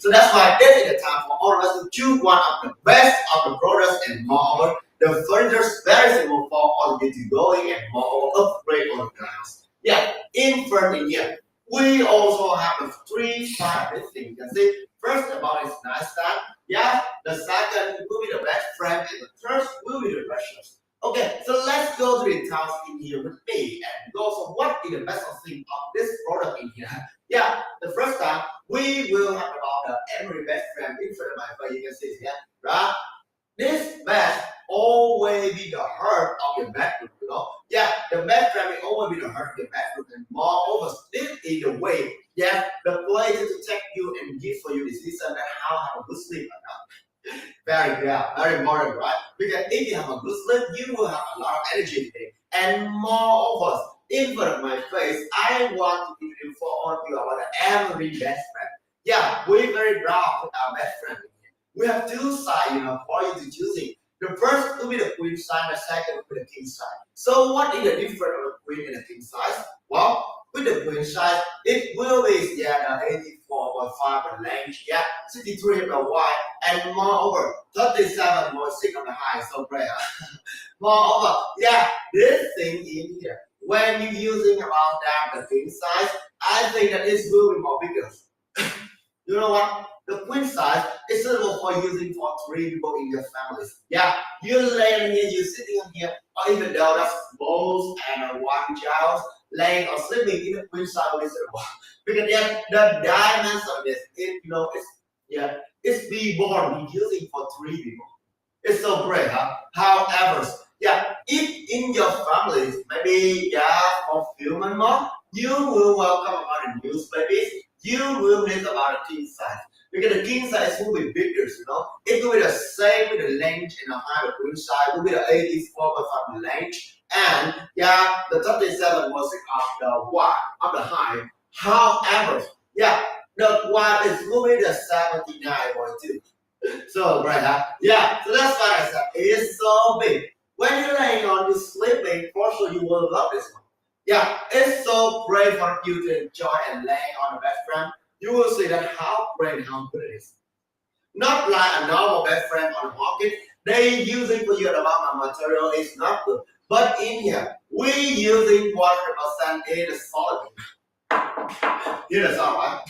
So that's why this is the time for all of us to choose one of the best of the products, and moreover, the furniture is very simple for all of you to go in and moreover upgrade on the house. Yeah, in front in here, we also have the three side of this thing. You can see first about its nice side. Yeah, the second will be the bed frame, and the third will be the brushes. Okay, so let's go to the task in here with me and go. So what is the best thing of this product in here? Yeah, the first time we will have about the every bed frame in front of my face. You can see here, right? This bed always be the heart of your bedroom, you know. Yeah, the bed frame will always be the heart of your bedroom, and moreover, this is the way, yeah, the place to protect you and give for you the decision that how to have a good sleep or not. Very good, very important, right? Because if you have a good sleep, you will have a lot of energy today. And moreover, in front of my face, I want to inform you about the every best friend. Yeah, we're very proud of our best friend. We have two sides, for you to choosing. The first will be the queen size, the second will be the king size. So what is the difference of the queen and the king size? Well, with the queen size, it will be the 84.5 length, 63 of the wide, and moreover 37.6 of the height. So great. Moreover, this thing in here, when you're using about that the king size, I think that it will be more bigger. You know what? The queen size is suitable for using for 3 people in your families. Yeah, you're laying here, you're sitting in here, or even though that's both and one child laying or sleeping in the queen size will be suitable. Because the dimensions of this, it's be born using for 3 people. It's so great, huh? However, if in your families, maybe for few months more, you will welcome about the news babies. You will need about a king size. Because the king size will be bigger, It will be the same with the length and the height of the queen size will be the 84.5 length and the 37.6 of the wide of the height. However, the wide is will be the 79.2. So right, huh? Yeah, so that's why I said it is so big. When you're laying on, you're sleeping, for sure you will love this one. Yeah, it's so great for you to enjoy and laying on the bed frame. You will see that how great and how good it is. Not like a normal bed frame on the market. They using for you the amount of material is not good. But in here, we using 100% in the solid. Hear the sound, right?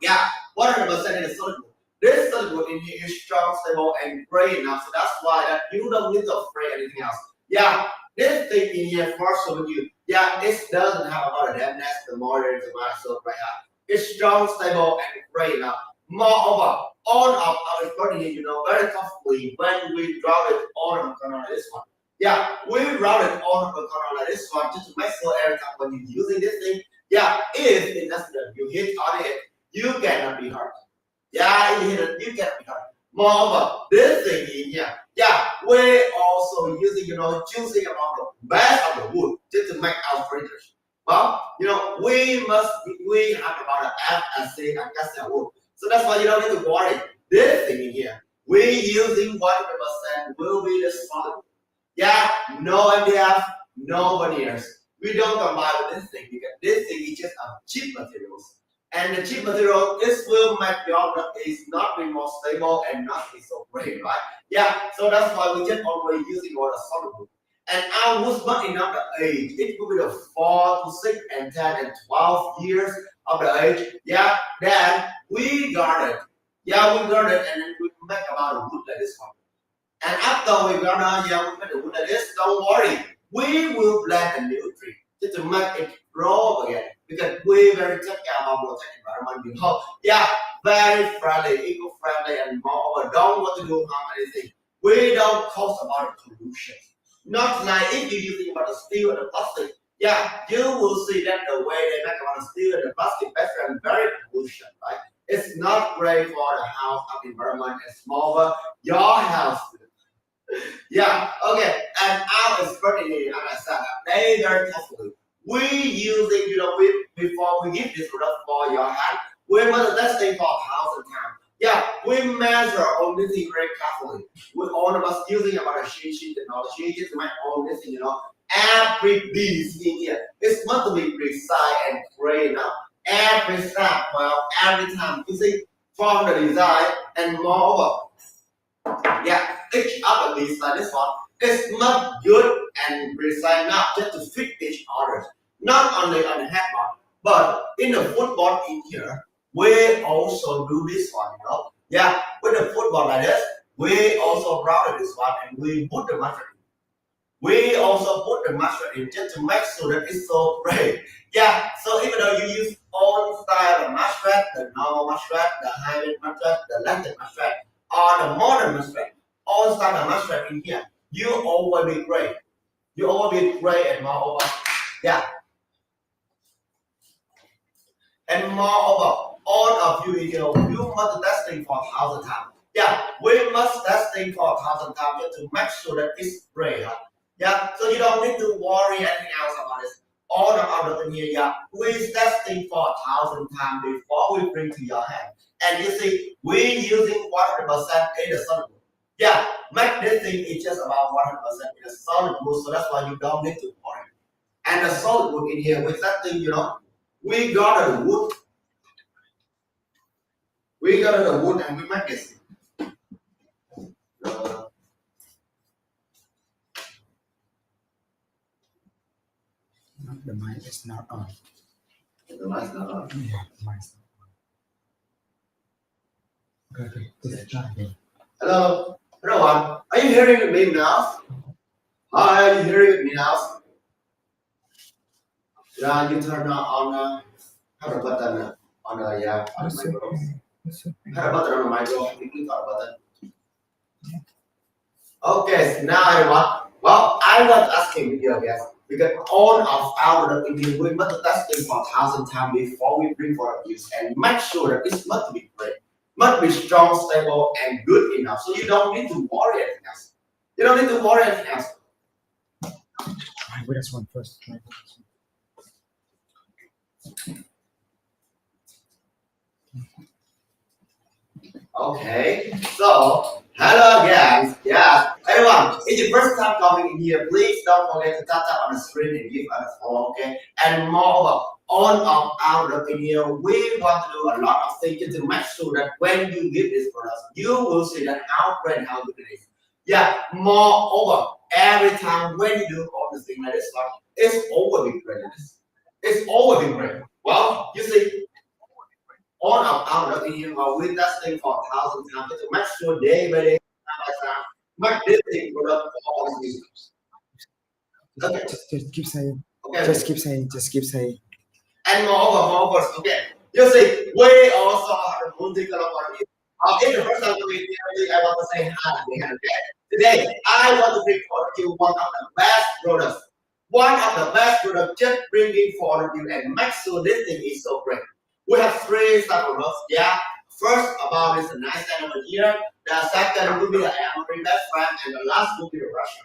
Yeah, 100% in the solid wood. This solid wood in here is strong, stable, and great enough. So that's why that you don't need to afraid anything else. Yeah, this thing in here first of you, it doesn't have a lot of dampness, the mortar is about so right now. It's strong, stable, and great enough. Moreover, all of our body, very comfortably when we draw it on the corner like this one. Yeah, we draw it on the corner like this one just to make sure every time when you're using this thing, if it doesn't you hit on it, you cannot be hurt. Yeah, you hit it, you cannot be hurt. Moreover, this thing in here, we're also using, choosing about the best of the wood just to make our furniture. Well, we have about an ACACIA wood. So that's why you don't need to worry. This thing in here, we're using 100% will be the solid wood. Yeah, no MDF, no veneers. We don't combine with this thing because this thing is just a cheap materials. And the cheap material, this will make your product is not be more stable and not be so great, right? Yeah, so that's why we just always using all the solid wood. And our wood not enough the age. It will be the 4 to 6 and 10 and 12 years of the age. Yeah, then we guard it. Yeah, we guard it and then we make about a wood like this one. And after we guard it, we make the wood like this, don't worry. We will plant a new tree just to make it grow up again. Because we very take care about the environment, very friendly, eco-friendly, and moreover, don't want to do harm anything. We don't cause about pollution. Not like if you're using about the steel and the plastic, you will see that the way they make about the steel and the plastic is very pollution, right? It's not great for the house of the environment. It's more your house. Okay, and our expert here, as I said, they very carefully. We using, before we give this product for your hand, we must testing for 1,000 times. We measure all this thing very carefully. We all of us using about a sheet technology just to make all this thing, every piece in here. It's must be precise and great enough. every snap, well, every time. You see, from the design and moreover, yeah, each other these like this one is not good and precise enough just to fit each other. Not only on the headboard, but in the football in here, we also do this one, you know. Yeah, with the football like this, we also rounded this one and we put the mattress. We also put the mattress in just to make sure that it's so great. Yeah, so even though you use all style of mattress, the normal mattress, the high-end mattress, the electric mattress, or the modern mattress, all style of mattress in here, you always be great. You always be great and moreover. Yeah, and moreover, all of you in here, you must testing for 1,000 times. Yeah, we must testing for 1,000 times just to make sure that it's great. Huh? Yeah, so you don't need to worry anything else about this. All the other thing here, yeah, we testing for 1,000 times before we bring to your hand. And you see, we using 100% in the solid wood. Yeah, make this thing is just about 100% in the solid wood, so that's why you don't need to worry. And the solid wood in here with that thing, you know, we got the wood. We got the wood and we make this. The mic is not on. The light's not on. Yeah, the mic is not on. Okay, let's try again. Hello, everyone. Are you hearing me now? Hi, are you hearing me now? Yeah, you turn on have a button on the yeah on the It's micro. okay. It's okay. Have a button on the micro. You click on the button. Okay, so now everyone. Well, I was asking you again because all of our Indian we must testing for 1,000 times before we bring for abuse and make sure that it must be great, must be strong, stable, and good enough. So you don't need to worry anything else. You don't need to worry anything else. Try with this one first. Try with this one. Okay, so hello guys. Yeah, everyone. If it's your first time coming in here, please don't forget to tap on the screen and give us a follow. Okay, and moreover, on of our video, we want to do a lot of things to make sure that when you give this product, you will see that how great, how good it is. Yeah, moreover, every time when you do all the things like this one, it's always been great. It's always been great. Well, you see, all of our video we testing for 1,000 times to make sure day by day, time by time, make this thing product for all the users. Okay, Just keep saying. okay. Just keep saying. Just keep saying. And moreover, okay. You see, we also have a multi-color party. In the first time we here, I want to say hi again, okay? Today, I want to bring for you one of the best products. One of the best products just bringing for you and make sure this thing is so great. We have three products, yeah. First about this nice stand over here. The second will be the Emory best friend, and the last will be the Russian.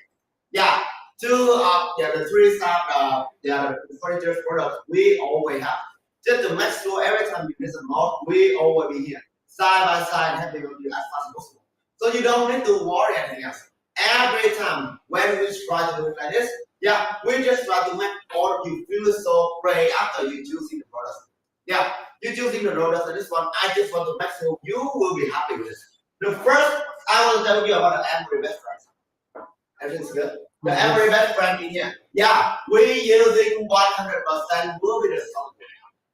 Yeah, the three side the furniture products we always have. Just to make sure every time you miss a mode, we always be here, side by side, helping you as fast as possible. So you don't need to worry anything else. Every time when we try to do it like this, yeah, we just try to make all of you feel so great after you choosing the products. Yeah, you choosing the products and this one, I just want to make sure you will be happy with this. The first, I will tell you about the Emory best friend. Everything's good. The Emory best friend in here. Yeah, we using 100% will be the solid.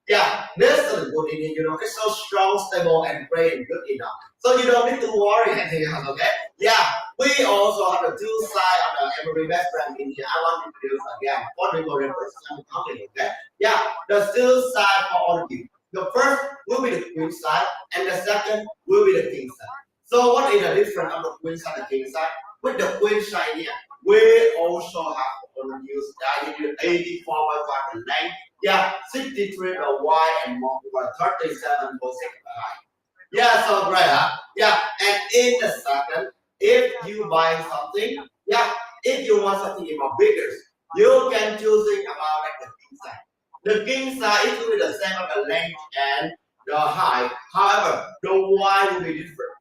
Yeah, this is good in it, you know, it's so strong, stable, and great and good enough. So you don't need to worry anything else, okay? Yeah, we also have the two sides of the Emory best friend in here. I want to do this again. What we go the first time coming, okay? Yeah, the two side for all of you. The first will be the queen side, and the second will be the king side. So what is the difference of the queen side and the king side? With the queen side here, we also have to use diameter 84 by 5 length. Yeah, 63 the wide and more over 37 for 6 high. Yeah, so great, huh? Yeah, and in the second, if you buy something, yeah, if you want something even bigger, you can choosing about like the king side. The king side is will be the same of the length and the height. However, the wide will be different.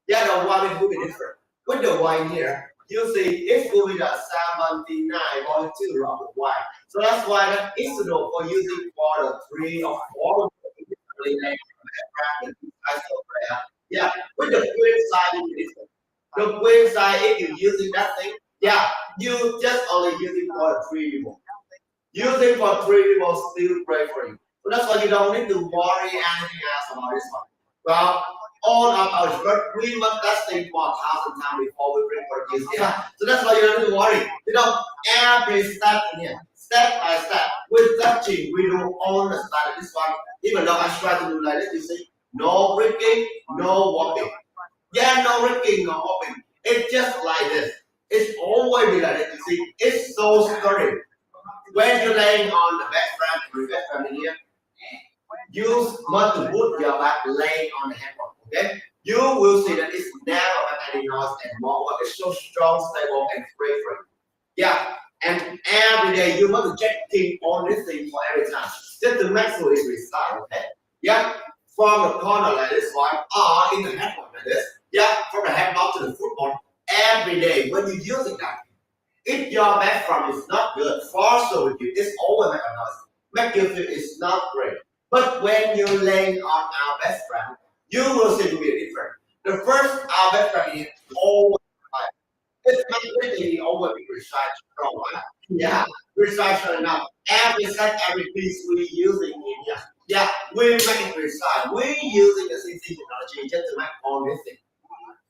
Yeah, the wide will be different. With the wide here, you see it will be the 79.2 of the wide. So that's why that is suitable for using for the 3 or 4 yeah, with the queen side the queen side if you're using that thing, yeah, you just only using for the 3 people. Using for 3 people still great for you. So that's why you don't need to worry anything else about this one. Well, all of our expert, we must testing for 1,000 times before we bring for use. Yeah. So that's why you don't need to worry. You know, every step in here, step by step, with touching, we do all the step. This one, even though I try to do like this, you see, no breaking, no walking. Yeah, no breaking, no walking. It's just like this. It's always be like this. You see, it's so sturdy. When you're laying on the bed frame in here, you must put your back laying on the handle. Okay? You will see that it's never make any noise and more. It's so strong, stable, and free. Yeah. And every day you must checking on this thing for every time. Just to make sure it's reside. Okay? Yeah. From the corner like this one, or in the headboard like this. Yeah. From the headboard to the footboard. Every day when you're using that. If your background is not good, for sure with you, it's always make a noise. Make you feel it's not great. But when you're laying on our background, you will see to be different. The first our background is always like it's not really always be precise strong. Right? Yeah, precise enough. Every set, every piece we using in here. Yeah, we make it precise. We using the CC technology just to make all this thing.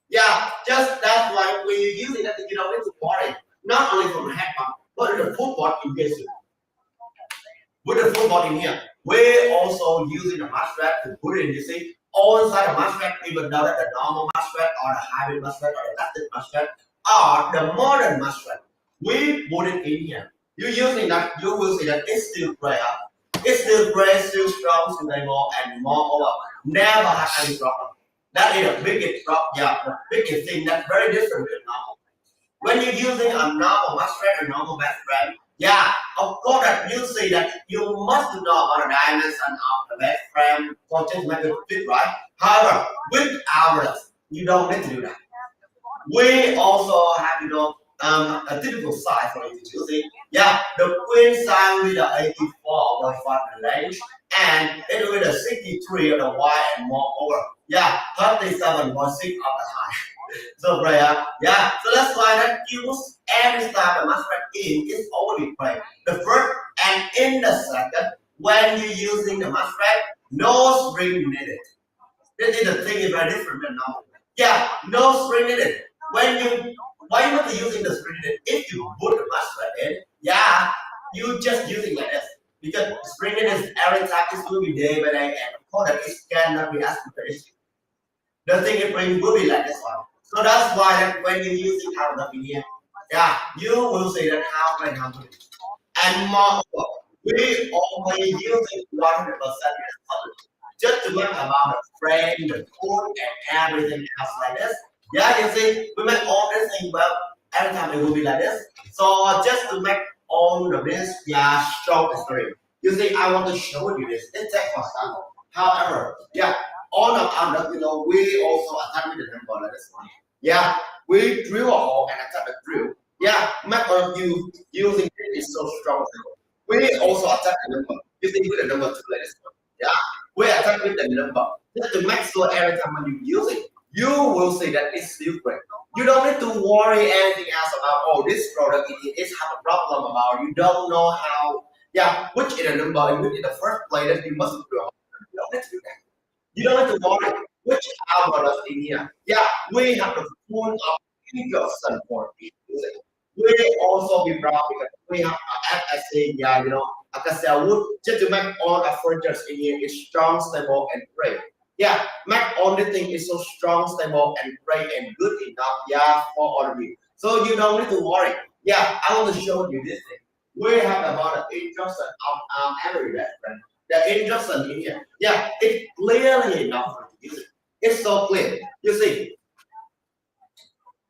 Yeah, just that's why when you're using that, you don't need to worry. Not only from the headband, but the footboard in case with the footboard in here. We're also using the mattress to put it in, you see, all inside the mattress, even though that the normal mattress or the hybrid mattress or the elastic mattress or the modern mattress. We put it in here. You're using that, you will see that it's still great. It's still great, still strong, still stable, and moreover, never have any problem. That is the biggest problem, yeah, the biggest thing that's very different with normal. When you're using a normal mattress, a normal bed frame, yeah, of course that you see that you must know about the dimension of the bed frame for just make it fit right. However, with ours, you don't need to do that. We also have, a typical size for you to choose. Yeah, the queen size with the 84.5 range and it with a 63 of the wide and more over. Yeah, 37.6 of the high. So prayer, yeah. So that's why that use every style the master in is already pray. The first and in the second, when you're using the master, no spring needed. This is the thing is very different than now. Yeah, no spring needed. When you why not using the spring needed? If you put the master in, yeah, you just using like this. Because spring needed every time it will be day by day and of course that it cannot be aspirated. The thing it brings will be like this one. So that's why that when you're using our opinion, yeah, you will see that how can happen. And moreover, we always using 100% just to make about the frame, the code, and everything else like this. Yeah, you see, we make all this thing well. Every time it will be like this. So just to make all the this, yeah, strong story. You see, I want to show you this. Let's take for example. However, yeah, all of our, we also attach with the number like this one. Yeah, we drill a hole and attach the drill. Yeah, make all of you using it is so strong. We also attach the number using with the number two like this one. Yeah, we attach with the number just to make sure every time when you use it, you will see that it's still great. You don't need to worry anything else about this product it have a problem about. You don't know how. Yeah, which is the number and which is the first place that you must do. You don't need to do that. You don't have to worry which algorithm in here. Yeah, we have the full of Peterson for music. We also be proud because we have FSA, yeah, ACACIA wood just to make all the furniture in here is strong, stable, and great. Yeah, make all the thing is so strong, stable, and great and good enough, yeah, for all of you. So you don't need to worry. Yeah, I want to show you this thing. We have about the instruction of every reference. The instruction in here. Yeah, it's clearly enough for you to use it. It's so clear. You see,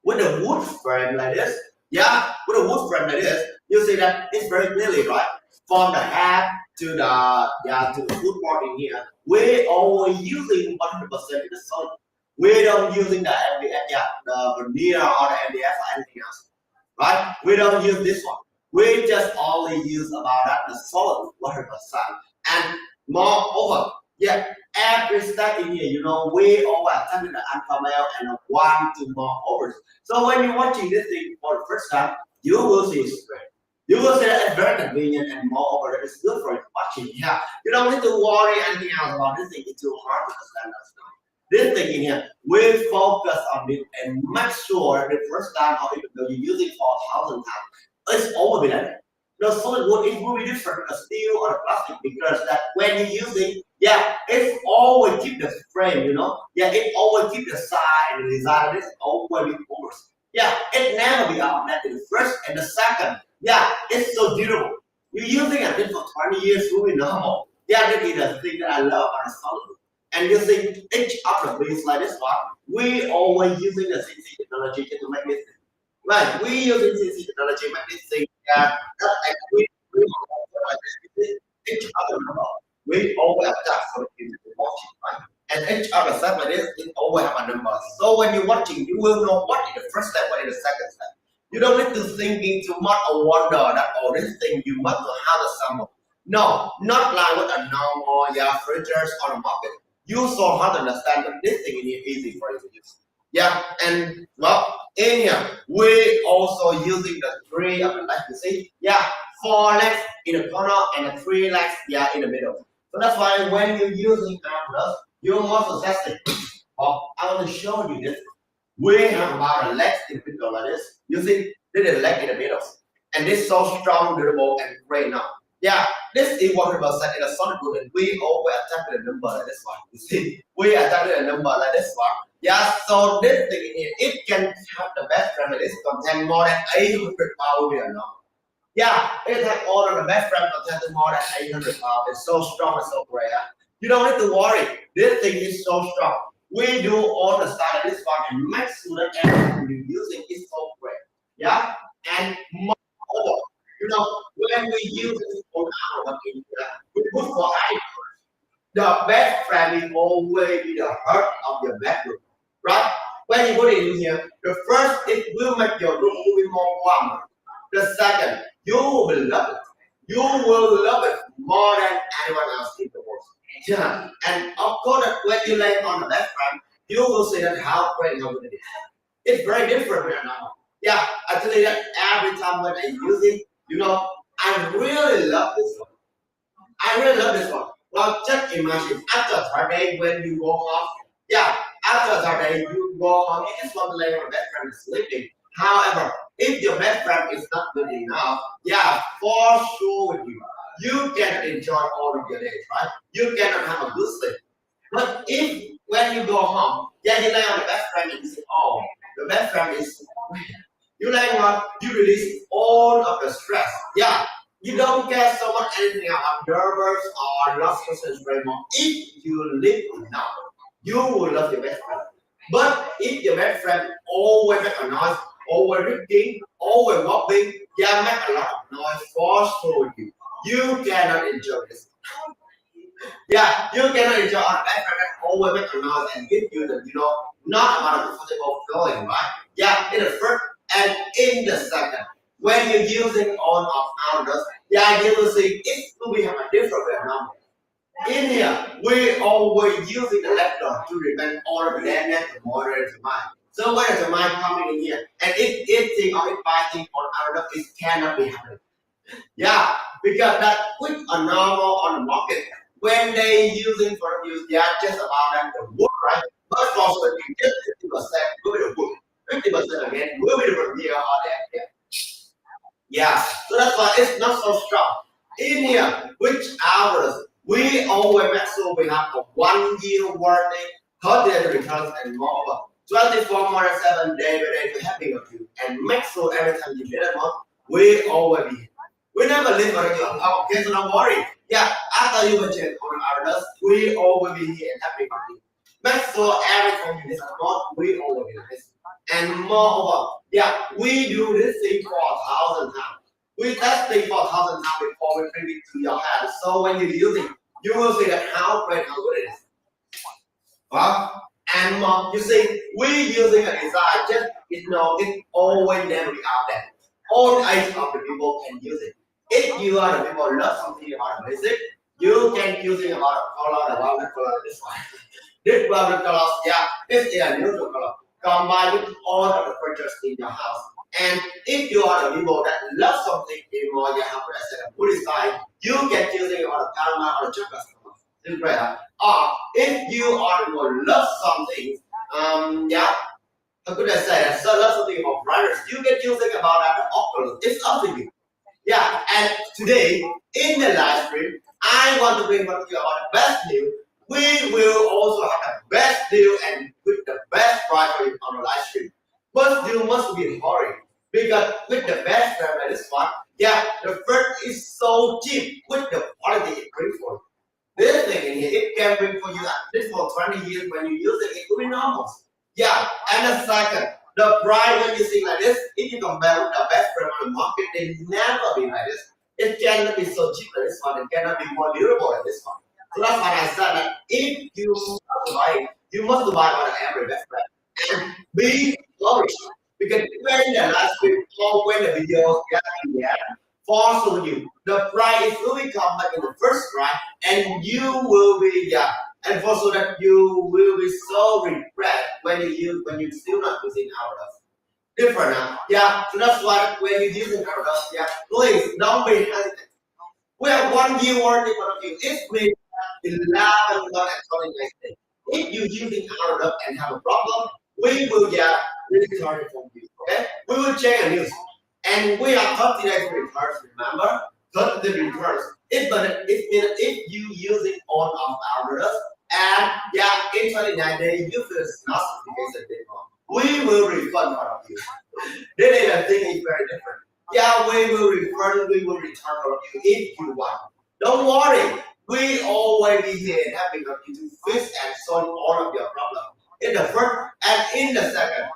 with the wood frame like this, yeah, with the wood frame like this, you see that it's very clearly right. From the head to the footboard in here, we always using 100% in the solid. We don't using the MDF, yeah, the veneer or the MDF or anything else, right? We don't use this one. We just only use about that the solid 100%. And moreover, yeah, every step in here, we all attended the alpha male and one to more overs. So when you're watching this thing for the first time, you will see it's great. You will see that it's very convenient and moreover, it's good for watching. Yeah, you don't need to worry anything else about this thing. It's too hard to understand us now. This thing in here, we focus on it and make sure the first time or even though you use it for 1,000 times, it's always be like that. The solid wood is will be different from steel or plastic because that when you use it, yeah, it's always keep the frame, Yeah, it always keep the side and the design. It's always be force. Yeah, it never be out. That is the first and the second. Yeah, it's so durable. You're using it for 20 years, will be normal. Yeah, that is the thing that I love about solid wood. And using each of the things like this one, we always using the CNC technology to make this thing. Right, we using CNC technology to make this thing. Yeah, that we each other number. We always adjust for the watching, right? And each other step like this, it always have a number. So when you're watching, you will know what is the first step, what is the second step. You don't need to thinking too much or wonder that all this thing you must know how to assemble. No, not like with a normal fridges on the market. You so hard to understand that this thing is easy for you to use. Yeah, and well, in here we also using the three of the legs. You see, yeah, four legs in the corner and the three legs, yeah, in the middle. So that's why when you're using armrest, you must assess it. Oh, I want to show you this. We have about a legs in the middle like this. You see, this is a leg in the middle, and this is so strong, durable, and great now. Yeah, this is 100% in a solid wood, and we always attack the number like this one. You see, we attack the number like this one. Yeah, so this thing in here, it can have the best frame. It contain more than 800 pounds here now. Yeah, it has all of the best frame contain more than 800 pounds. It's so strong and so great. You don't need to worry. This thing is so strong. We do all the style of this one and make sure that everything you're using is so great. Yeah, and moreover, when we use this for our we put for eye. The best frame will always be the heart of your bedroom, right? When you put it in here, the first it will make your room will be more warmer. The second, you will love it. You will love it more than anyone else in the world. Yeah, and of course, when you lay on the bed frame, you will see that how great how good it is. It's very different right now. Yeah, I tell you that every time when I use it, I really love this one. I really love this one. Well, just imagine after a hard day when you go home. Yeah, after a hard day you go home, you just want to lay on the bed frame and sleeping. However, if your bed frame is not good enough, yeah, for sure with you can enjoy all of your days, right? You cannot have a good sleep. But if when you go home, yeah, you lay on the bed frame and you say, oh, the bed frame is you lay on, you release all of the stress. Yeah, you don't care so much anything about nervous or lost concentration anymore. If you live enough, you will love your best friend. But if your best friend always make a noise, always reading, always walking, yeah, make a lot of noise for sure with you. You cannot enjoy this. Yeah, you cannot enjoy a best friend that always make a noise and give you the, not about a comfortable feeling, right? Yeah, in the first and in the second. When you're using on of others, yeah, you will see it will be have a different number. In here, we always using the electron to prevent all of the damage to moderate to mind. So when the mind coming in here and it eating or it biting on others, it cannot be happening. Yeah, because that with a normal on the market, when they using for use, they are just about that the wood, right? But for so you get 50% will be the wood, 50% again will be the veneer or that. Yeah, so that's why it's not so strong. In here, which hours we always make sure we have a 1 year warranty, 30 returns and more. 24 more than 7 day by day to happy with you and make sure every time you get a month, we always be here. We never leave on your home, okay? So don't worry. Yeah, after you purchase on others, we always be here and happy with you. Make sure every time you get a month, we always be this. And moreover, yeah, we do this thing for 1,000 times. We test thing for 1,000 times before we bring it to your hand. So when you use it, you will see that how great how good it is. Well, and you see, we using a design just it always never be out there. all age of the people can use it. If you are the people who love something about basic, you can use it about a color, about the color, this one. This violet color, yeah, it's a neutral color. Combine with all of the features in your house. And if you are the people that love something in more your house, as a Buddhist style, you can use it on a caramel or a chocolate color. It's great. Or if you are the people who love something, yeah, how could I say that? So love something about writers, you can use it about the oculus. It's up to you. Yeah, and today in the live stream, I want to bring one to you about the best deal. We will also have the best deal and with the best price for you on the live stream. But you must be hurry because with the best price like this one, yeah, the first is so cheap with the quality it brings for you. This thing in here, it can bring for you at least for 20 years when you use it, it will be normal. Yeah, and the second, the price when you see like this, if you compare with the best brand on the market, they never be like this. It cannot be so cheap like this one. It cannot be more durable like this one. So that's why I said that if you have to buy it, you must buy on every best brand. And be flourish. Because when the last week or when the video get in the end, for you, the price will come back in the first price and you will be and for so that you will be so regret when you still not using our different now. Yeah, so that's why when you're using our please don't be hesitant. We have 1 year warranty for you. It's been 11 months and 29 days. If you're using our and have a problem, we will get return it from you. Okay? We will check and use. And we are 30 days returns, remember? 30 days returns. It means if you use it on of our and in 29 days you feel it's not certification anymore, we will refund all of you. This is the thing is very different. Yeah, we will refund, we will return all of you if you want. Don't worry, we always be here and happy for you to fix and solve all of your problems. In the first and in the second,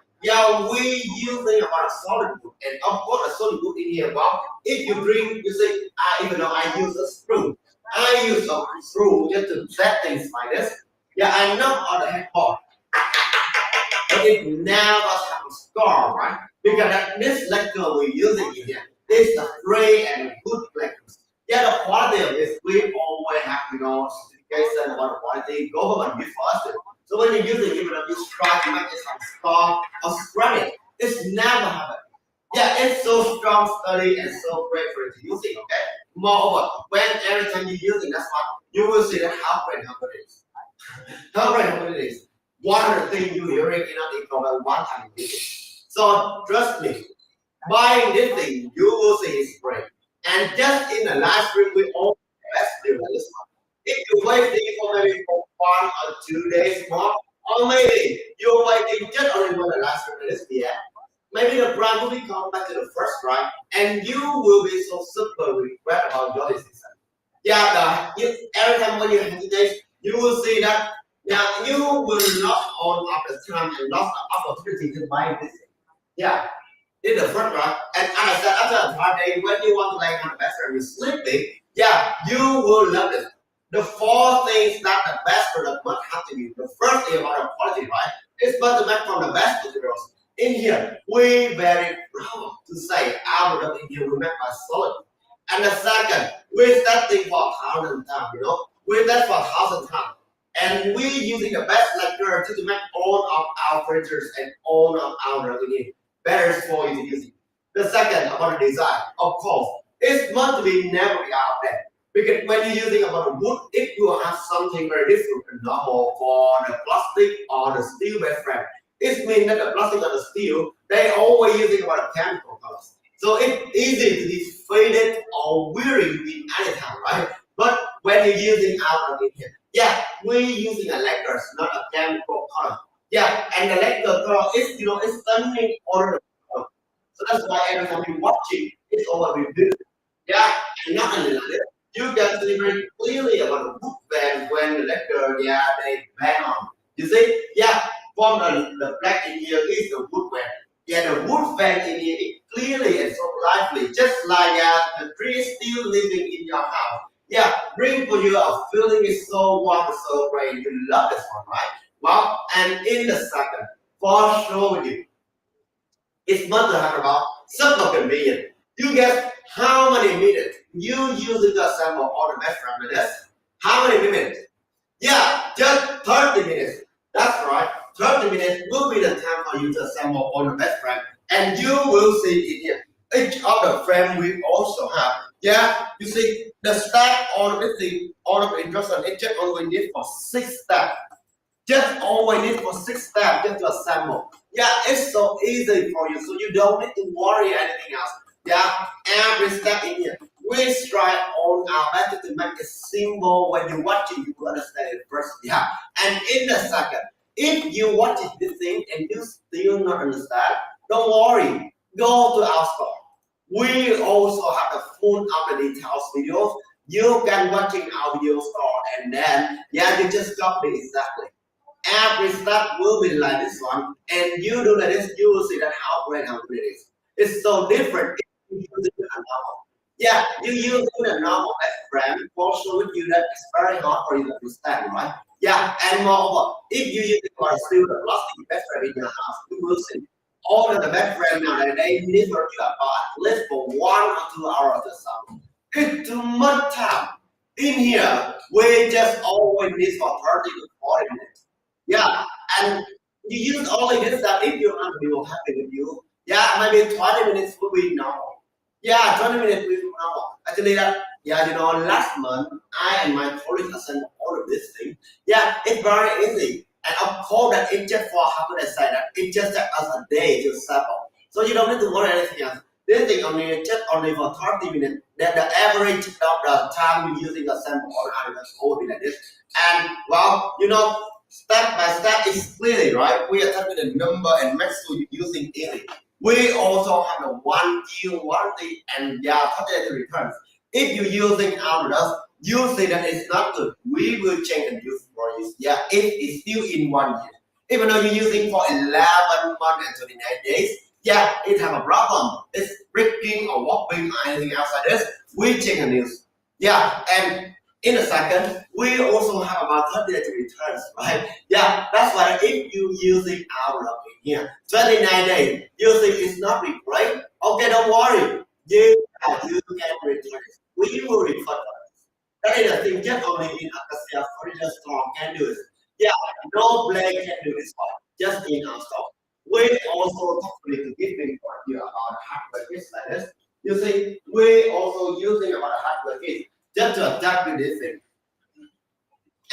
we using about a solid wood, and of course a solid wood in here. Well, if you bring, you say, even though I use a screw, I use a screw just to set things like this. Yeah, I knock on the headboard, but it never have a scar, right? Because this lacquer we're using in here is a gray and good lacquer. Yeah, the quality of this, we always have, certification about the quality, government before us. So when you use it, even if you try to make it some strong or spread it, it's never happen. Yeah, it's so strong, sturdy, and so great for you to use it, okay? Moreover, when every time you use it, that's what you will see that how great it is. How great it is. One of the things you hear it cannot recover one time you use it. So trust me, buying this thing, you will see it's great. And just in the last week, we all best deal like this one. If you wait for maybe for 1 or 2 days more, or maybe you're waiting just only for the last week of this year, maybe the brand will be come back to the first price, and you will be so super regret about your decision. Every time when you hesitate, you will see that you will not own up the time and lost the opportunity to buy this thing. Yeah, in the front right? And as I said, after a hard day, when you want to lay on the bed and you're sleeping, you will love it. The four things that the best product must have to be. The first thing about the quality, right? It's must be made from the best materials. In here, we very proud to say our product in here we make by solid. And the second, we testing for 1,000 times, we test for 1,000 times. And we using the best lacquer to make all of our furnitures and all of our revenue better for you to use it. The second about the design, of course, it must be never be out there. Because when you're using about the wood, if you have something very different and normal for the plastic or the steel bed frame, it means that the plastic or the steel, they always using about the chemical colors. So it's easy to be faded or wearing in any time, right? But when you're using our in here, we're using a lacquer, not a chemical color. And the lacquer color is, it's turning on the color. So that's why every time you watch it, it's over with. And not only that, you can see very clearly about the wood band when the lacquer, they bang on. You see, from the black in here is the wood band. The wood band in here is clearly and so lively, just like the tree still living in your house. Bring for you a feeling is so warm, so great. You love this one, right? Well, and in the second, for sure with you, it's much to have about Super convenient. You guess how many minutes you use to assemble all the bedframe with this? How many minutes? Yeah, just 30 minutes. That's right. 30 minutes will be the time for you to assemble all the bedframe. And you will see it here. Each of the frame we also have. Yeah, you see the stack on this thing, all of the instruction, it just only need for 6 steps. Just always need for 6 steps just to assemble. Yeah, it's so easy for you, so you don't need to worry anything else. Yeah, every step in here. We try on our best to make it simple. When you watch it, you will understand it first. Yeah, and in the second, if you watch this thing and you still not understand, don't worry. Go to our store. We also have the full of the details videos. You can watching our video store and then yeah, you just copy exactly. Every step will be like this one, and you do like this, you will see that how great how good it is. It's so different if you use it in a normal. Yeah, you use it in a normal frame, also with you that it's very hard for you to understand, right? Yeah, and moreover, if you use it for a still the plastic bed frame in your house, you will see all of the bed frame now that they need for you about at least for 1 or 2 hours or something. It's too much time. In here, we just always need for 30 to 40 minutes. Yeah, and you use only this stuff if your other people happy with you. Yeah, maybe 20 minutes will be normal. Yeah, 20 minutes will be normal. Actually, that yeah, last month I and my colleagues assembled all of this thing. Yeah, it's very easy. And of course, that it just for how could I say that it just takes us a day to sample. So you don't need to worry anything else. This thing only just only for 30 minutes. Then the average of the time you using a sample or animals will be like this. And well, step by step is clearly right. We are typing the number and make sure you're using easy. We also have the 1 year warranty and yeah, 30 returns. If you're using our product, you see that it's not good. We will change the use for you. Yeah, it is still in 1 year. Even though you're using for 11 months and 29 days, yeah, it have a problem. It's breaking or warping or anything else like this. We change the news. Yeah, and in a second, we also have about 30 days returns, right? Yeah, that's why if you using our login here, 29 days, you think it's not great, okay, don't worry. You can return it. We will refund it. That is the thing, just only in ACACIA Furniture Store can do it. Yeah, no blade can do this one, just in our store. We also talking to give me for you about hardware kits like this. You see, we also using about hardware kits just to adapt to this thing.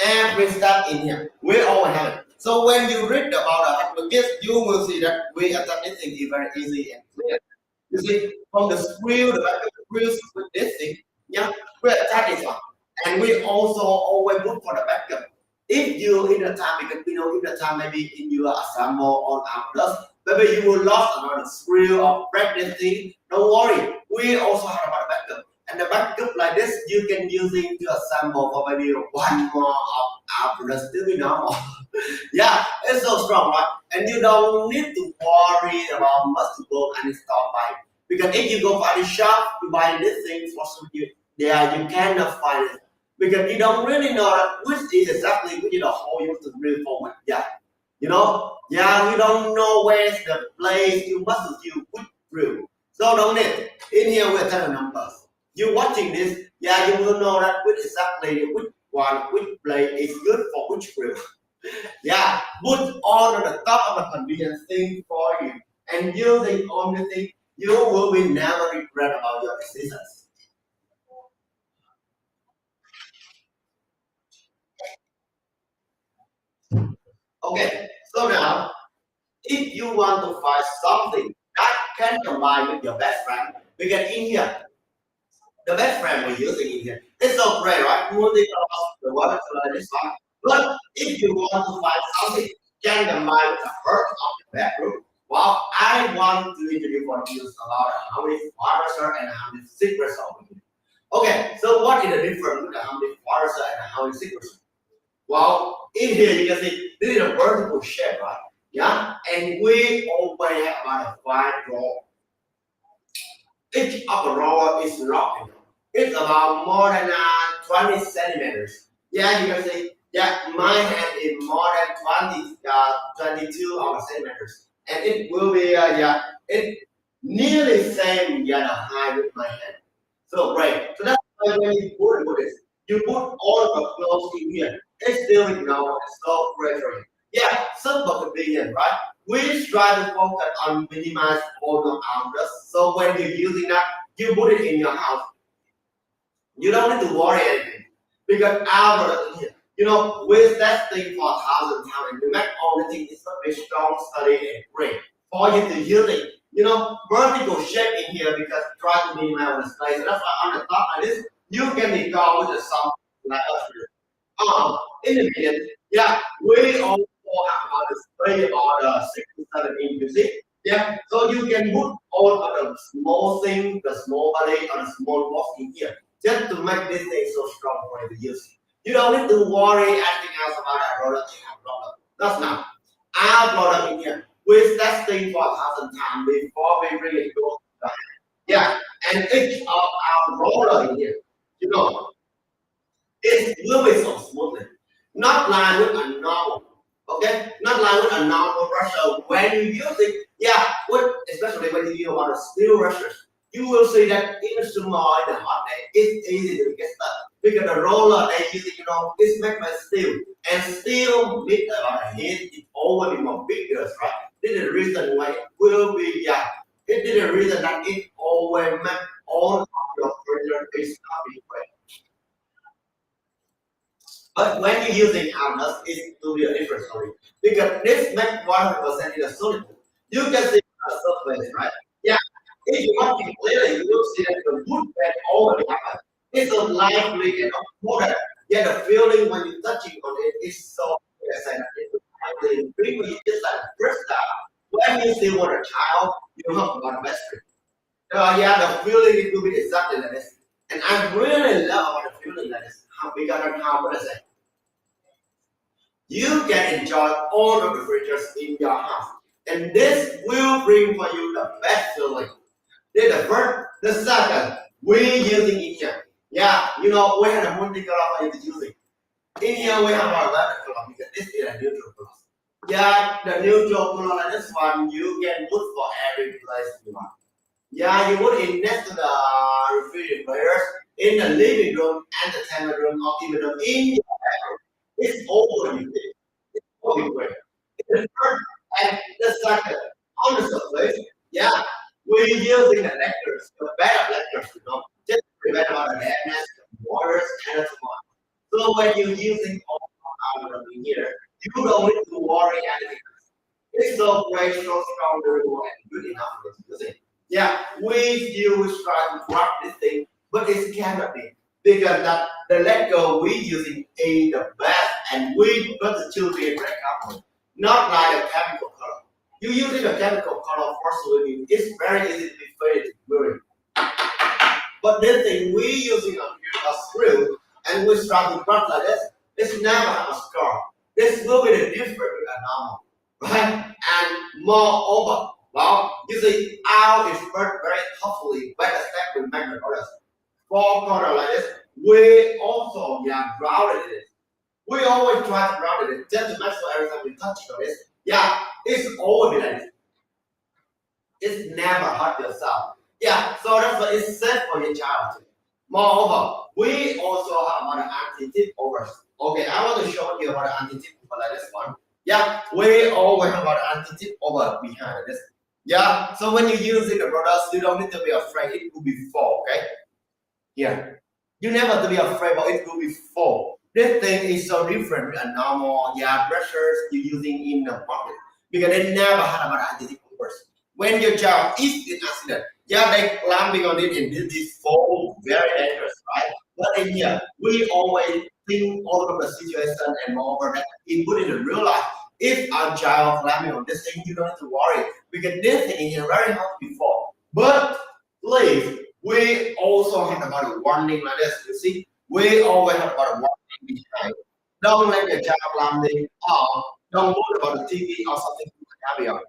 Every step in here, we all have it. So when you read about the hardware kits, you will see that we adapt this thing is very easy and clear. You see, from the screw, the back of the screws with this thing, yeah, we attach this one. And we also always look for the backup. If you in the time, because in the time maybe in your assemble on our plus, maybe you will lost another screw or break this thing. Don't worry, we also have about backup. And the backup like this, you can using to assemble for maybe 1 more of our products to be normal. Yeah, it's so strong, right? And you don't need to worry about multiple and install by. Because if you go for the shop, you buy this thing for some you, yeah, you cannot find it because you don't really know that which is exactly which is the hole you have to drill forward. Yeah, yeah, you don't know where's the place you must use which drill. So don't need. In here we're telling numbers. You watching this, yeah, you will know that which exactly which one, which blade is good for which drill. Yeah, put all on the top of a convenience thing for you, and using all the thing, you will be never regret about your decisions. Okay, so now if you want to find something that can combine with your best friend, we get in here. The best friend we're using in here. It's so great, right? Multi-colors, the water color, this one. But if you want to find something can combine with the heart of the bedroom, well, I want to introduce what you about how many furniture and how many secrets over here. Okay, so what is the difference with the how many furniture and how many secrets? Well, in here you can see this is a vertical shape, right? Yeah, and we always have about a 5 drawer. Each of the drawer is locked. It's about more than 20 centimeters. Yeah, you can see. Yeah, my hand is more than 22 centimeters, and it will be yeah. It nearly same yeah, the height with my hand. So great. So that's why when you put this, you put all of the clothes in here. It's still ignore it's so pressure. Yeah, simple convenient, right? We try to focus on minimize all the armrest. So when you're using that, you put it in your house. You don't need to worry anything because our product in here, with that thing for 1,000 pounds, and you make all the thing is a very strong, study and great for you to use it. Vertical shape in here because try to minimize the space. So that's why on the top like this, you can decor with the some like us here. In the middle, yeah, we also have about the display or the 6 to 7 inch, you see? Yeah, so you can put all of the small thing, the small body, or the small box in here, just to make this thing so strong for you to use. You don't need to worry anything else about our product and our product. That's not our product in here. We testing for 1,000 times before we bring it to the yeah, and each of our roller in here, you know, it's moving so smoothly. Not like with a normal. Okay? Not like with a normal brusher. When you use it, yeah, especially when you use one of steel brushes, you will see that even small in the hot day, it's easy to get stuck. Because the roller they use it, it's made by steel. And steel with a heat, it always more bigger, right? This is the reason why it will be, yeah. It is the reason that it always make all of your furniture is not being great. But when you're using harness, it will be a different story. Because this makes 100% in a solid. You can see a surface, right? Yeah. If you want it clearly, you will see that the wood bed already happened. It's a lively and a modern. Yet the feeling when you're touching on it is so pleasant. It's lively. When you just like first time. When you still want a child, you have one best friend. Yeah, the feeling it will be exactly like this. And I really love about the feeling like this. How we got how what is it? You can enjoy all of the features in your house. And this will bring for you the best feeling. This is the first. The second, we using in here. Yeah, we have a multi-color for you to use it. In here we have our red color because this is a neutral color. Yeah, the neutral color like this one you can put for every place you want. Yeah, you put it next to the refrigerators, in the living room, entertainment room, or even in your bedroom. It's all you need. Okay, great. The third and the second on the surface, yeah, we're using the lectures, the better lectures, just to prevent about the deadness, the waters, and so on. So when you're using all of them in here, you don't need to worry anything. It's so great, so strong, durable, and good enough for us to use it. Yeah, we use try to grab this thing, but it cannot be because the Lego we using is the best, and we got the children break up, not like a chemical color. You using a chemical color for swimming, it's very easy to be faded wearing. But this thing we using a screw, and we start to cut like this. It's never have a scar. This will be the difference with a normal, right? And moreover, well, you see, our is very thoughtfully better step with magnet orders. For corner like this, we also grounded it. We always try to ground it just to make sure every time we touch it on this, yeah, it's always like this. It's never hurt yourself. Yeah, so that's why it's safe for your child too. Moreover, we also have an anti-tip overs. Okay, I want to show you about the anti-tip over like this one. Yeah, we always have an anti-tip over behind this. Yeah, so when you're using the products, you don't need to be afraid it will be fall, okay? Yeah. You never have to be afraid about it will be fall. This thing is so different than normal brushes you're using in the market because they never had about anti-tip overs. When your child is in accident, they climbing on it and this is fall very dangerous, right? But in here, we always think all of the situation and moreover that input in the real life. If our child climbing on this thing, you don't have to worry because this thing is very hard before. But please, we also have about a warning like this. You see, we always have about a warning behind. Don't let your child climbing or don't worry about the TV or something heavy on.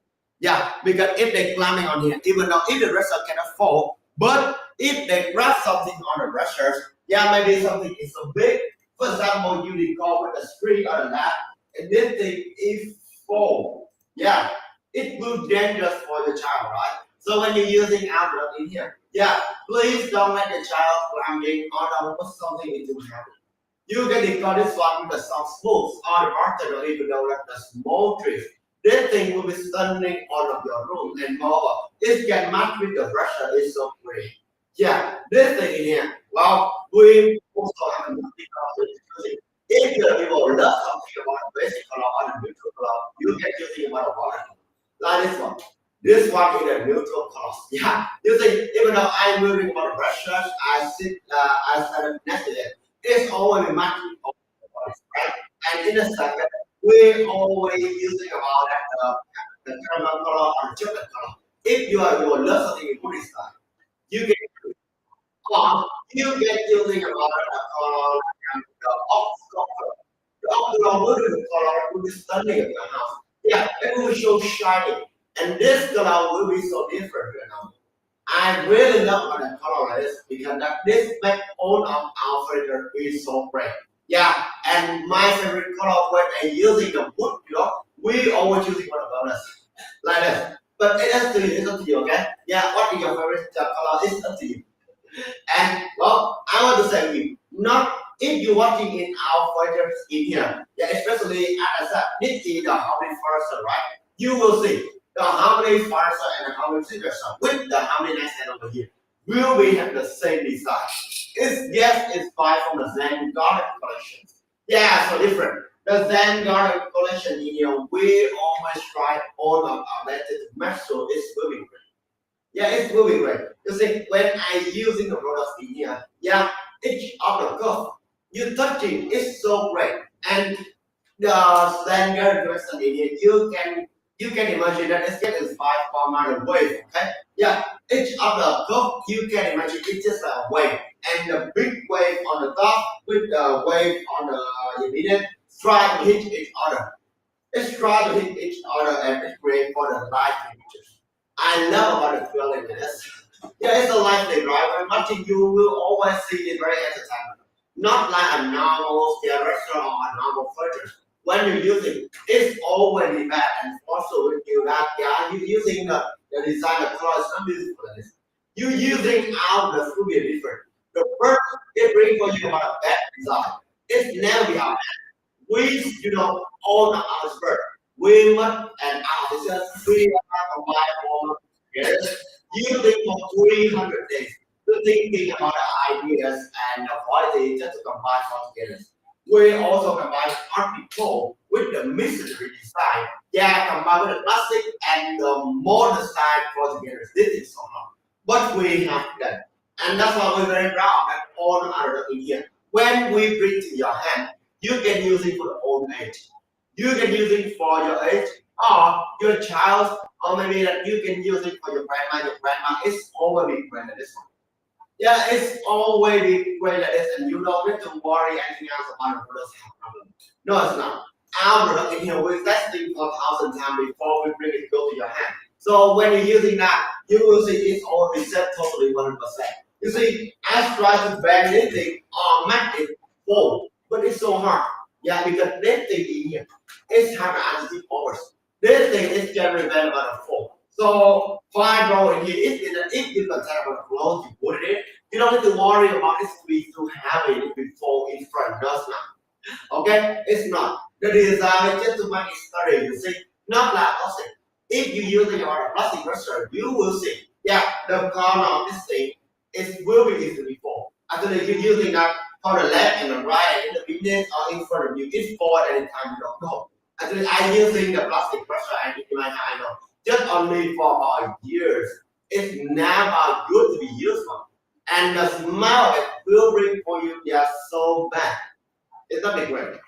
Yeah, because if they're climbing on here, even though if the dresser cannot fall, but if they grab something on the dressers, maybe something is so big. For example, you recall with the screen or the lap, and this thing if fall, it will dangerous for the child, right? So when you're using outlook in here, yeah, please don't let the child climbing or don't put something into habit. You can decode this one with the soft smooth or the barter or even though the small trees. This thing will be stunning all of your room and more. It can match with the brush that is so great. Yeah, this thing in here. Well, we also have a multi-color using. If you people love something about basic color or the neutral color, you can using about a water. Like this one. This one is a neutral color. Yeah, you see, even though I'm moving about brushes, I stand next to it. It's always matching of the colors, right? And in a second, we always using about the caramel color or the chocolate color. If you love something, you put it aside. You get you get using about the color and the off color. The off color will be stunning at your house. Yeah, it will show shiny. And this color will be so different, you know. I really love what the color is because that this make all of our furniture is so bright. Yeah, and my favorite color when I using the wood block, we always using one of those like this. But it is to you, it's up to you, okay? Yeah, what is your favorite color? It's up to you. And well, I want to say to you, not if you're watching in our fighters in here, yeah, especially as I said, this is the harmony first, right? You will see the harmony first and the harmony second with the harmony next hand over here. Will we have the same design? It's yes, it's by from the Zen Garden collection. Yeah, so different. The Zen Garden collection in here, we always try all of our methods to match so it's moving. Yeah, it's moving great. You see, when I using the product in here, yeah, each of the curve you touching is so great. And the standard question in here, you can imagine that it's getting 5 per wave, okay? Yeah, each of the curve you can imagine it's just a wave. And the big wave on the top with the wave on the immediate try to hit each other. It's try to hit each other and it's great for the light images. I love about the feeling in this. Yeah, it's a life thing, right? When watching you will always see it very entertaining. Not like a normal steel restaurant or a normal furniture. When you use it, it's already bad and also with you that yeah, you using the design the color is not beautiful like this. You using out the food be different. The first they bring for you about a bad design. It's never be out we, all the expert, we must and officers, we are combined all together, using for 300 days, to thinking about the ideas and the quality just to combine all together. We also combine art control with the mystery design. Yeah, combine with the classic and the modern style all together. This is so hard. But we have done. And that's why we're very proud that all are in here. When we bring to your hand, you can use it for your own age. You can use it for your age or your child, or maybe that you can use it for your grandma. Your grandma is always great at this one. Yeah, it's always great at this, and you don't need to worry anything else about the product problem. No, it's not. Our product in here, we're testing for 1,000 times before we bring it go to your hand. So when you're using that, you will see it's all reset totally 100%. You see, I try to bend this thing or make it full but it's so hard. Yeah, because this thing in here is have an powers. This thing is generally very about a four. So fine roll in here, if you can tell about the clothes you put it in, you don't need to worry about it to be too heavy if it fall in front. Does not. Okay? It's not. The design is just to make it sturdy, you see. Not like plastic. If you're using a plastic brush, you will see. Yeah, the corner of this thing is will be easily fall. Actually, you're using that for the left and the right, in the beginning or in front of you. It's forward anytime you don't know. Actually, I'm using the plastic brush and in my hand, I know. Just only for about years. It's never good to be used for. And the smell of it will bring for you just so bad. It's not big great.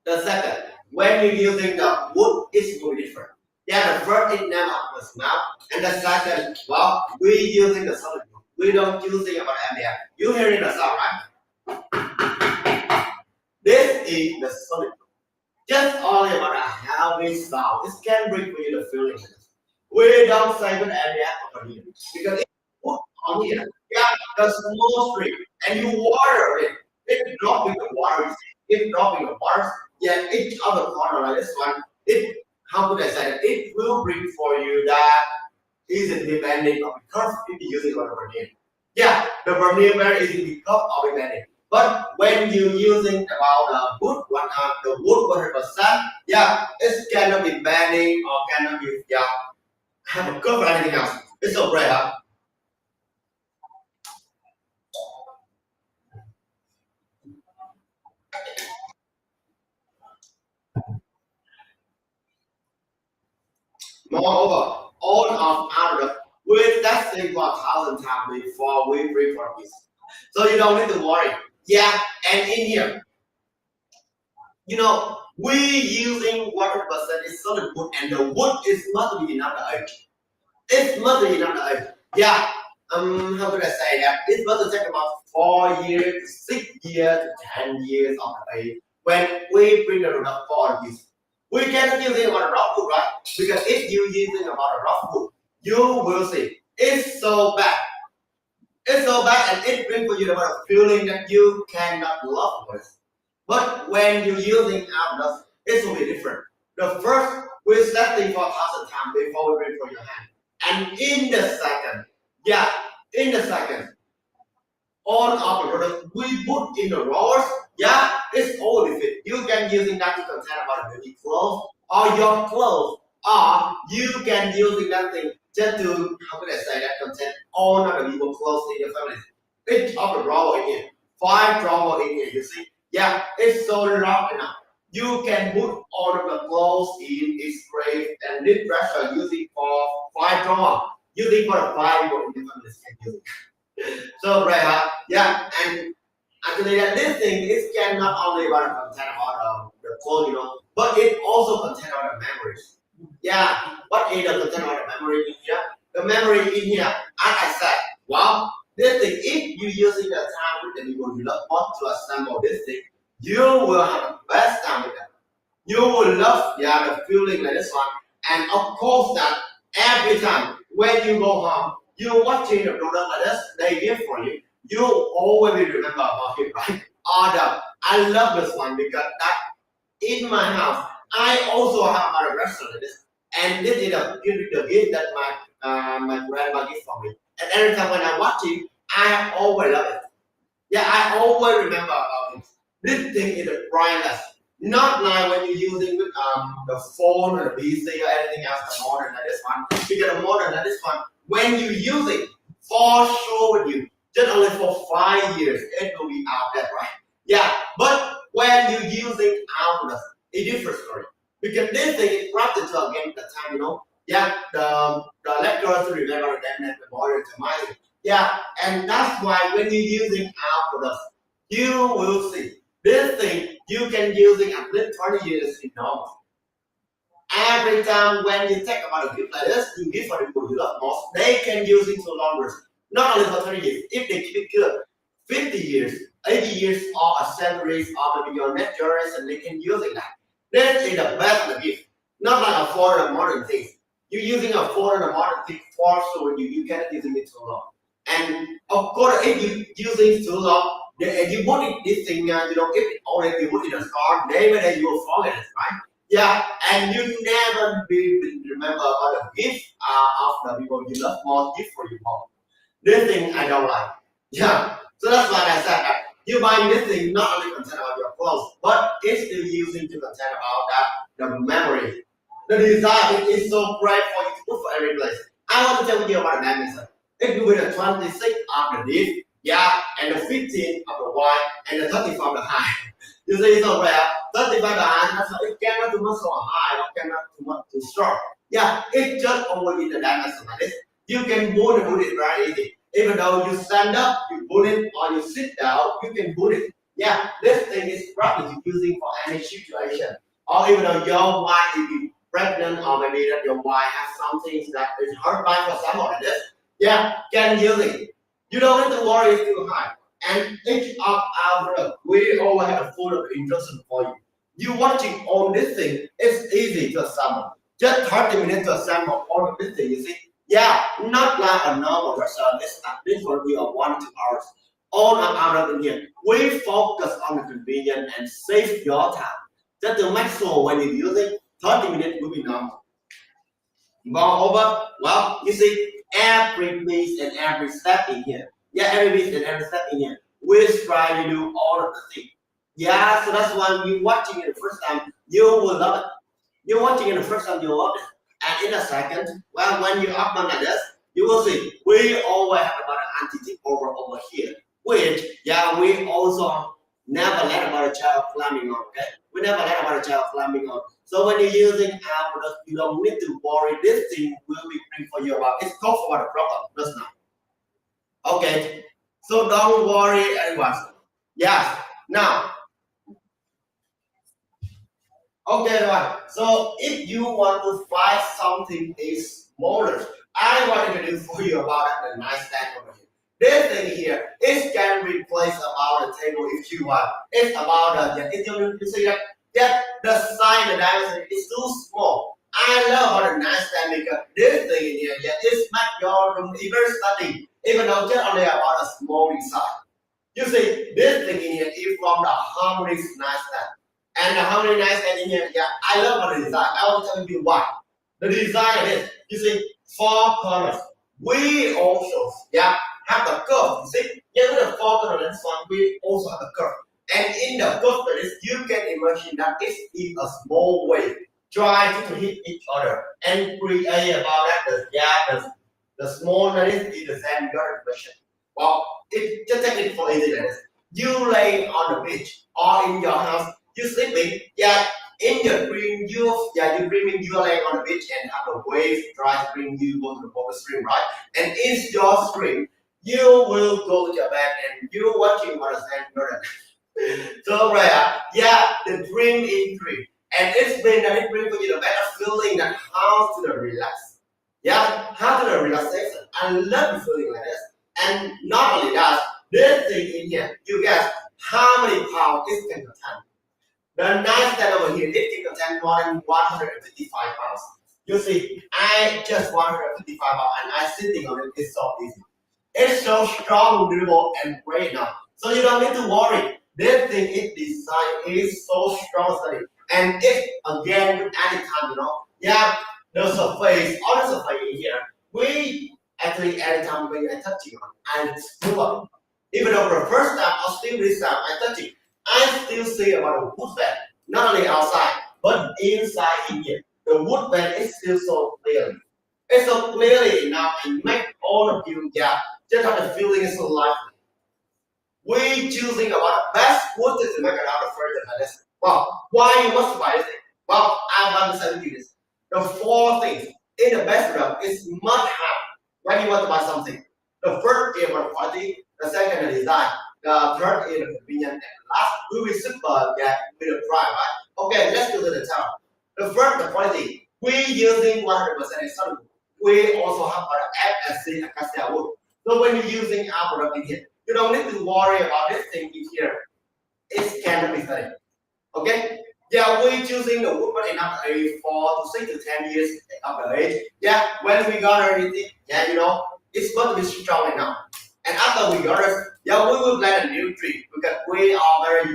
The second, when you're using the wood, it's really different. Yeah, the first it never the smell. And the second, well, we using the solid wood. We don't using about MDF. You hearing the sound, right? This is the solid. Just only about a heavy sound. This can bring for you the feeling. We don't say with area over here because it's put on here. Yeah, the small stream and you water it. It dropping the water. It dropping the water. Yeah, each other corner like this one. It how could I say it? It will bring for you that easy to be bending or be curved if you're using on the vernier. Yeah, the vernier very easy to be curved or be bending. But when you're using about wood, the wood 100%, yeah, it cannot be bending or cannot be have a curve or anything else. It's so great, huh? Moreover, all of our we testing for 1,000 times before we bring for this. So you don't need to worry. Yeah, and in here, we using 100% is solid wood, and the wood is must be enough the age. It must be enough the age. Yeah. How could I say that? It must take about 4 years, 6 years, 10 years of the age when we bring the product for this. We cannot using about rock wood, right? Because if you using about a rock wood, you will see it's so bad. It's so bad and it brings for you about a feeling that you cannot love with. But when you're using outdoors, it will be different. The first, we're setting for 1,000 times before we bring for your hand. And in the second, yeah, in the second, all of the products we put in the rollers, yeah, it's all fit. You can using that to contain about beauty clothes or your clothes, or you can using that thing just to how can I say that contain all of the people clothes in your family. Each of the drawer in here, 5 drawer in here. You see, yeah, it's so long enough. You can put all of the clothes in its grave and this dresser using for 5 drawer. Using for the 5 drawer in your family can use. So right, yeah, and actually that this thing is can not only about contain about the code, but it also contain about the memories. Yeah, what is the content about the memory in here? The memory in here, as I said, well, this thing, if you using the time with the people you love want to assemble this thing, you will have the best time with them. You will love, the feeling like this one. And of course that every time when you go home, you're watching the product like this, they give for you. You always remember about it, right? Order. I love this one because that in my house, I also have a restaurant like this. And this is the gift that my grandma gave for me. And every time when I watch it, I always love it. Yeah, I always remember about it. This thing is priceless. Not like when you're using with the phone or the PC or anything else, the modern like this one. Because the modern like this one, when you use it, for sure with you, just only for 5 years, it will be out there, right? Yeah, but when you use it outdoors, a different story. Because this thing is crafted to again the time, Yeah, the lecturers remember them as the modern to mind. Yeah, and that's why when you're using outdoors, you will see this thing you can use it at least 20 years in normal. Every time when you take about a gift like this, you give for the people you love most, they can use it for longer. Not only for 20 years, if they keep it good, 50 years, 80 years, or a century, or maybe your next generation, they can use it. This is the best of the gift. Not like a foreign and modern thing. You're using a foreign and modern thing for sure you cannot using it too long. And of course, if you using too long, and you put it, this thing, you don't keep it already, you put it in a store, day by day you will forget it, right? Yeah, and you never be remember about the gift of the people you love more, gift for you more. This thing I don't like. Yeah, so that's why I said that you buying this thing not only concern about your clothes, but it's still using to concern about that the memory. The design is so great for you to put for every place. I want to tell you about the dimension. It will be the 26 of the deep, yeah, and the 15 of the wide, and the 35 of the high. You see, so rare. 35 the high, that's why it cannot too much so high, or cannot too much too short. Yeah, it just only in the dimension like this. You can put it very easy. Even though you stand up, you put it, or you sit down, you can put it. Yeah, this thing is probably using for any situation. Or even though your wife is pregnant, or maybe that your wife has something that is hurt by for someone like this. Yeah, can use it. You don't have to worry it's too high. And each of our we always have a full of instruction for you. You watching on this thing, it's easy to assemble. Just 30 minutes to assemble all of this thing, you see. Yeah, not like a normal restaurant. This will be a 1 2 hours. All of our in here, we focus on the convenience and save your time. Just to make sure when you use it, 30 minutes will be normal. Moreover, well, you see, every piece and every step in here. Yeah, every piece and every step in here. We try to do all of the things. Yeah, so that's why you watching it the first time, you will love it. You're watching it the first time, you love it. And in a second, well, when you up on like this, you will see we always have about an entity over here, which yeah, we also never let about a child climbing on. Okay, we never let about a child climbing on. So when you're using our product, you don't need to worry. This thing will be free for you about. It's called for the problem. That's not okay. So don't worry, everyone. Yes. Now, okay, right. So if you want to find something is smaller, I wanted to do for you about the nightstand over here. This thing here is can replace about the table if you want. It's about the if you see that the size the dimension is too small. I love about the nightstand because this thing here yeah, is make your room even study, even though just only about a small size. You see, this thing in here is from the harmonious nightstand. And how many nice and in here? Yeah, I love the design. I will tell you why. The design is, you see, four corners. We also, yeah, have the curve. You see, yeah, with the four corners one, we also have the curve. And in the curve that is, you can imagine that it's in a small way. Try to hit each other and create about that the small that is in the same direction. Well, it just take it for easy. You lay on the beach or in your house you sleeping, yeah, in your dream, you're dreaming you're laying on the beach and have a wave try to bring you go to the water stream, right? And in your stream, you will go to your bed and you're watching what is happening. So right, yeah, the dream in dream. And it's been that it brings you the better feeling that how to the relax. Yeah, how to the relaxation. I love the feeling like this. And not only that, this thing in here, you guess how many pounds it can contain. The nightstand over here, it can contain more than 155 pounds. You see, I just 155 pounds and I sitting on it. It's so easy. It's so strong, durable, and great now. So you don't need to worry. This thing is designed is so strong study. And if again anytime, yeah, the surface, all the surface in here, we actually anytime when I touch it on and it's full. Even though for the first time or still this time I touch it, I still see about the wood bed, not only outside, but inside in here. The wood bed is still so clearly. It's so clearly enough and make all of you, yeah, just have the feeling is so lively. We choosing about the best wood to make it out of furniture like this. Well, why you must buy this thing? Well, I want to say to you this. The four things in the bedroom is must have when you want to buy something. The first is about quality, the second is design, the third is the convenience, and the last we will super yeah, with the price, right? Okay, let's go to the top. The first, the quality. We using 100% solid. We also have our ACACIA wood. So when you're using our product in here, you don't need to worry about this thing in here. It's can be studied. Okay? Yeah, we're choosing the wood enough age 4 to 6 to 10 years of the age. Yeah, when we got everything, yeah, it's going to be strong enough. And after we got it, yeah, we will plant a new tree because we are very,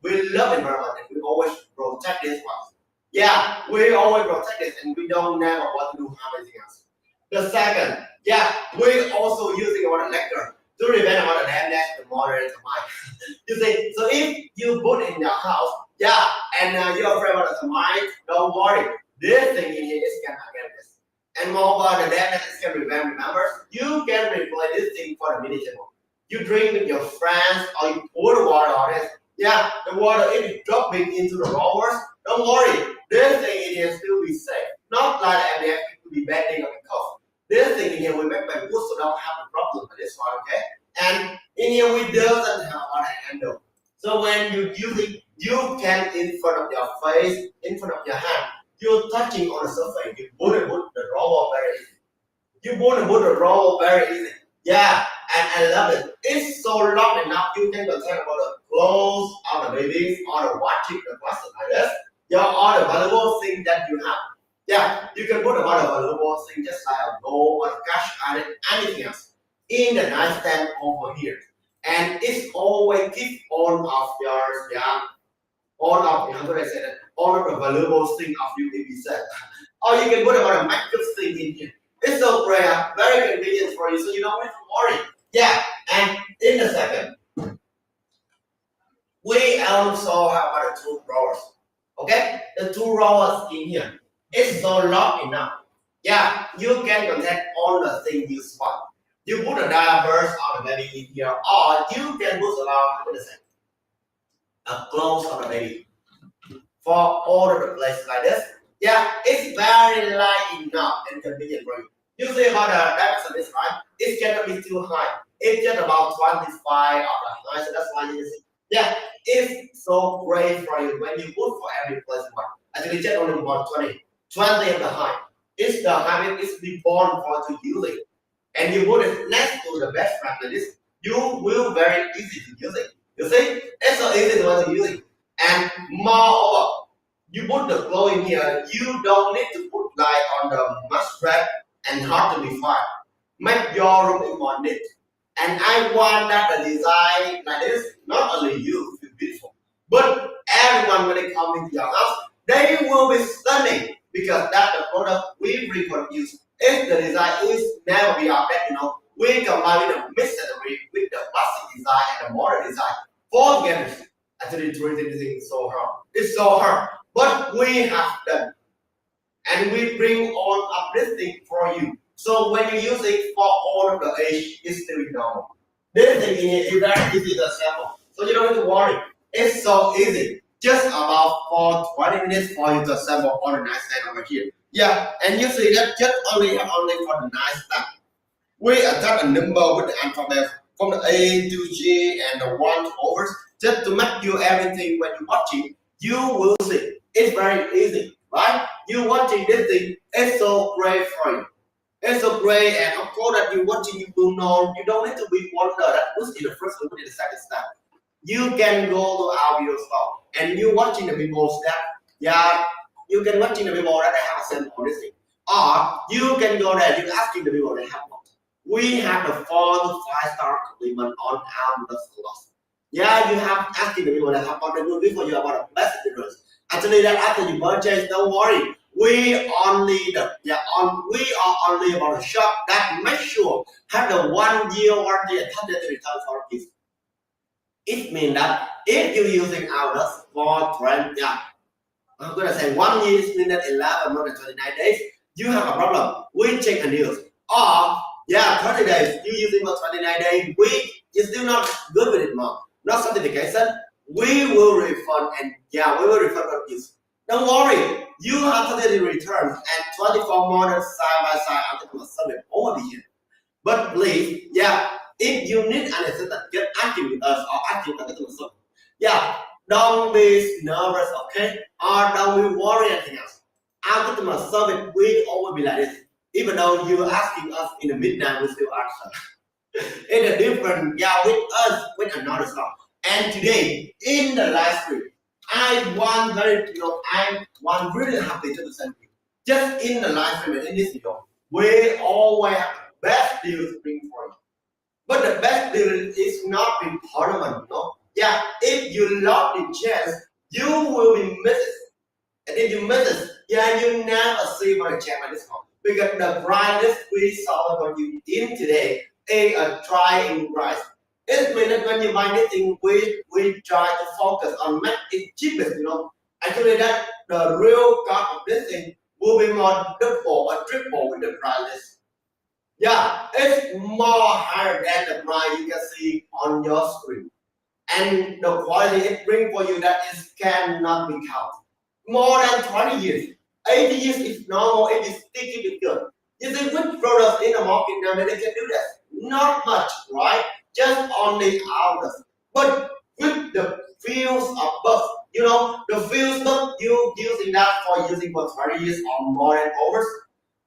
we love environment and we always protect this one. Yeah, we always protect it and we don't never want to do harm anything else. The second, yeah, we also using our lecture to prevent our damage the moderate mind. You see, so if you put in your house, yeah, and you're afraid about the mind, don't worry. This thing in here is can again this. And moreover, the damage is can prevent. Remember, you can replace this thing for a minute. You drink with your friends or you pour the water on it. Yeah, the water if it dropping into the rollers, don't worry. This thing in here still be safe. Not like MDF to be bending on the coast. This thing in here we make by wood so don't have a problem with this one, okay? And in here we doesn't have on a handle. So when you use it, you can in front of your face, in front of your hand, you're touching on the surface. You wouldn't put the roller very easy. You wouldn't put the roller very easy. Yeah, and I love it. It's so long enough you can contain about the clothes of the babies or the watching the plastic like this. Your all the valuable things that you have. Yeah, you can put about the valuable thing just like a gold or cash and anything else in the nightstand over here. And it's always keep all of yours, yeah, all of how do I say that? All of the valuable thing of you if you said. Or you can put about a makeup thing everything in here. It's so great, very convenient for you, so you don't need to worry. Yeah, and in a second, we also have other two drawers. Okay, the two drawers in here. It's so large enough. Yeah, you can contain all the things you want. You put the diapers on the baby in here, or you can put around clothes on the baby for all of the places like this. Yeah, it's very light enough and convenient for you. You see about the diapers on this, right? It cannot be too high. It's just about 25 of the high, so that's why you see. Yeah, it's so great for you when you put for every place one. Actually, just only about 20 of the height. It's the habit is be born for to use it. And you put it next to the best friend like this, you will very easy to use it. You see, it's so easy to use it. And moreover, you put the glow in here, you don't need to put light on the mattress and hard to be fire. Make your room in more neat. And I want that the design like this, not only you feel beautiful, but everyone when they come into your house, they will be stunning because that's the product we reproduce. If the design is never be updated, we combine with the masonry with the plastic design and the modern design. For together, actually, everything is so hard. It's so hard, but we have done, and we bring all up this thing for you. So when you use it for all of the age, it's still normal. This thing is very easy to assemble, so you don't need to worry. It's so easy. Just about for 20 minutes for you to assemble all the nice stand over here. Yeah, and you see that just only for the nice stand. We attach a number with the alphabet from the A to G and the 1 to overs just to make you everything when you're watching. You will see. It's very easy, right? You watching this thing, it's so great for you. It's so great, and of course that you watching, you will know. You don't need to be wonder that who's in the first one, who's in the second step. You can go to our video store and you watching the people step. Yeah, you can watching the people that have a sample this thing, or you can go there. You asking the people that have one. We have the 4 to 5-star compliment on our loss. Yeah, you have asking the people that have one. They will give for you about the best difference. Actually, that after you purchase, don't worry. We are only about the shop that make sure have the 1 year warranty and 10 days return for kids. It means that if you're using ours for 20, I'm gonna say 1 year means that 11 more than 29 days, you have a problem. We check and use. Or 30 days, you using for 29 days, you still not good with it more. Not certification, we will refund and we will refund what you. Don't worry, you have to do the returns and 24 models side by side until the service over here. But please, if you need an assistance, just asking with us or asking with the customer service. Don't be nervous, okay? Or don't be worried anything else. Our customer service will always be like this. Even though you're asking us in the midnight, we still answer. In a different, with us, with another stuff. And today, in the live stream, I want really happy to present you. Just in the live stream and in this video, we always have the best deal to bring for you. But the best deal is not in tournament, if you love the chance, you will be missed. And if you miss it, you never see what a chance like this one. Because the price we saw for you in today is a trying price. It means that when you buy this thing, we try to focus on make it cheapest, Actually, that the real cost of this thing will be more double or triple with the price. It's more higher than the price you can see on your screen. And the quality it brings for you that is cannot be counted. More than 20 years. 80 years is normal, it is sticky to good. You see which products in the market now that they can do that? Not much, right? Just only ours. But with the fields of birth, the fields that you using that for using for 20 years or more than overs,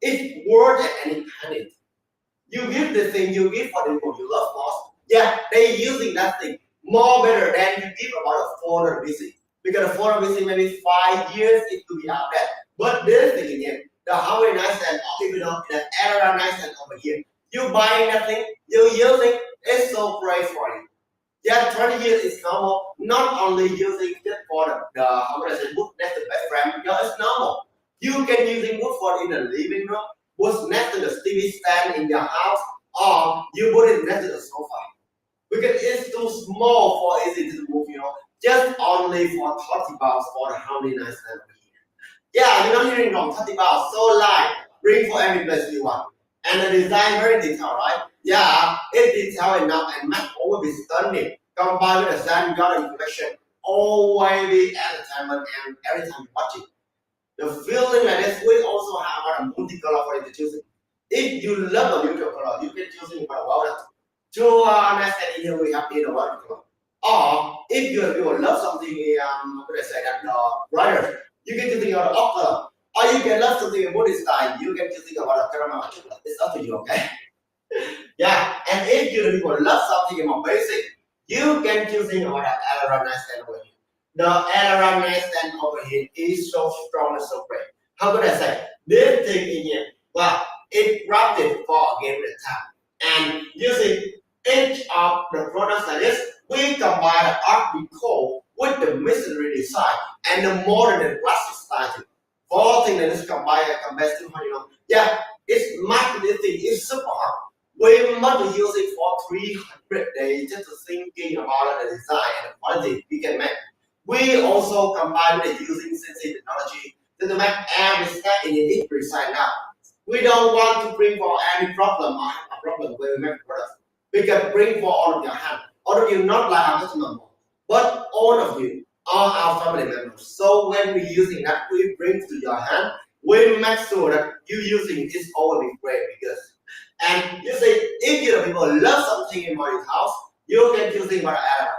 it's worth any penny. You give the thing you give for the people you love most. They using that thing more better than you give about a photo visit. Because a photo visit maybe 5 years it could be out there. But this thing again, the Huawei nice and even the era nice and over here. You buying that thing, you using, it's so great for you. 20 years is normal. Not only using just for the wood, that's the best frame. It's normal. You can using wood for in the living room, put next to the TV stand in your house, or you put it next to the sofa. Because it's too small for easy to move, just only for 30 pounds for the Harmony Nice Stand over here. Yeah, you're not hearing wrong, 30 pounds, so light, bring for every place you want. And the design very detailed, right? Yeah, it's detailed enough and match will be stunning. Combined with the Zen Garden collection, always be entertainment and every time you watch it. The feeling like this, we also have a multicolor for you to choose it. If you love a neutral color, you can choose it for a walnut. To understand here we have in a watercolor. Or if you love something, how could I say that brighter, you can choose it on the off color. Or you can love something about this style, you can choose it about a caramel. It's up to you, okay? Yeah, and if you love something more basic, you can choose it about an aileron stand over here. The aileron stand over here is so strong and so great. How could I say? This thing in here, well, it wrapped it for again the time. And using each of the products like this, we combine the art decor with the masonry design and the modern and classic style. Four things that is combined yeah, it's magnificent, it's super hard. We must use it for 300 days just to thinking about the design and the quality we can make. We also combine it using sensing technology to make every step in it precise now. We don't want to bring for any problem or have a problem when we make products. We can bring for all of your hand. All of you not like our customer, but all of you are our family members. So when we using that, we bring to your hand. We make sure that you using this always great because. And you say if you people love something in my house, you can using my era.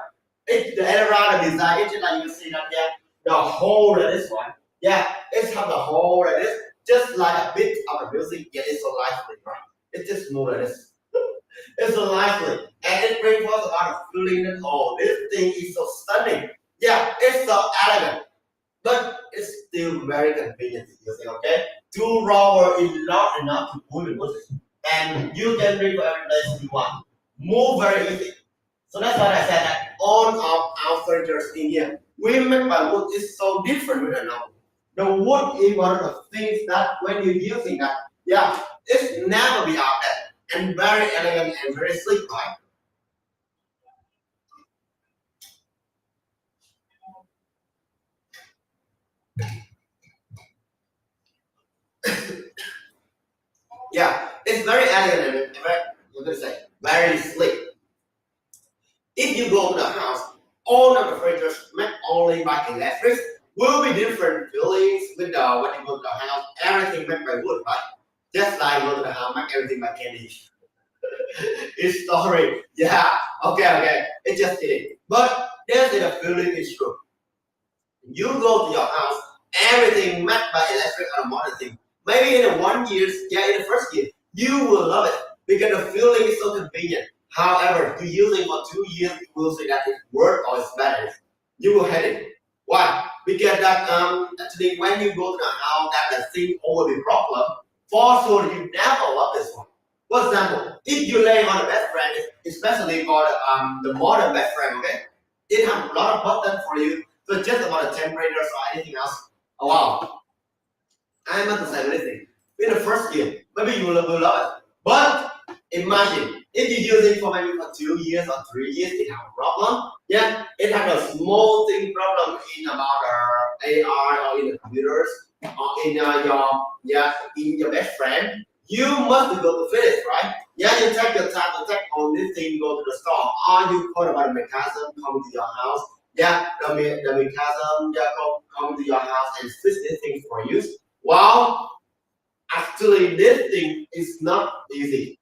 It's the era, the design, it's like you see that yeah, the whole of this one. Yeah, it's have the whole of this, just like a bit of the music, yet it's so lively, right? It's just smooth like this. It's so lively. And it brings us a lot of feeling that oh, this thing is so stunning. Yeah, it's so elegant. But it's still very convenient to use it, okay? Two rubber is not enough to pull the wood. And you can bring for every place you want. Move very easy. So that's why I said that all of our furniture in here, we make by wood is so different with another. The wood is one of the things that when you're using that, yeah, it's never be out there. And very elegant and very sleek, right? Yeah, it's very elegant and very, what do you say, very sleek. If you go to the house, all of the furniture made only by electric will be different feelings with the when you go to the house. Everything made by wood, right? Just like go to the house, make everything by candy. It's story. Yeah. Okay. It's just kidding. But there's the feeling is true. You go to your house, everything made by electric or modern thing. Maybe in the 1 year, yeah, in the first year, you will love it because the feeling is so convenient. However, to use it for 2 years, you will say that it's worth or it's better. You will hate it. Why? Because that actually when you go to the house, that the thing will be problem. For sure, you never love this one. For example, if you lay on a bed frame, especially for the modern bed frame, okay, it has a lot of buttons for you. So just about the temperatures or anything else. Oh wow, I'm not to say anything. In the first year, maybe you will love it. But imagine if you use it for maybe for 2 years or 3 years, it have a problem. Yeah, it has a small thing problem in about AR or in the computers or in in your best friend. You must go to finish, right? Yeah, you take your time to take on this thing, go to the store, or you call about a mechanism coming to your house. Yeah, the mechanism come to your house and fix this thing for you. Wow, actually, this thing is not easy.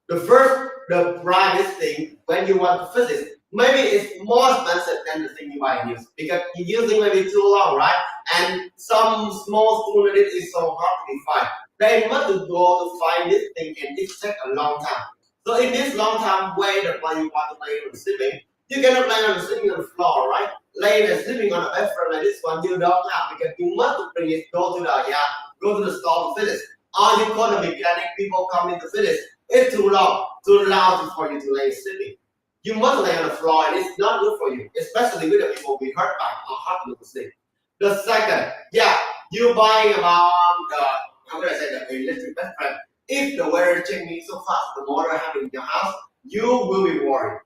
The brightest thing when you want to fix it, maybe it's more expensive than the thing you buy in use because you're using maybe too long, right? And some small spoon in it is so hard to find. They must go to find this thing and it takes a long time. So in this long time way that when you want to play on the sleeping, you cannot lay on the sleeping on the floor, right? Laying and sleeping on a bed frame like this one you don't have because you must bring it, go to the store to finish. Or you call the mechanic people come in to finish. It's too long, too loud for you to lay sleeping. You must lay on the floor and it's not good for you, especially with the people we hurt by or hard to sleep. The second, yeah, you buying about the how can I say the electric bed frame. If the weather changing so fast, the motor having in your house, you will be worried.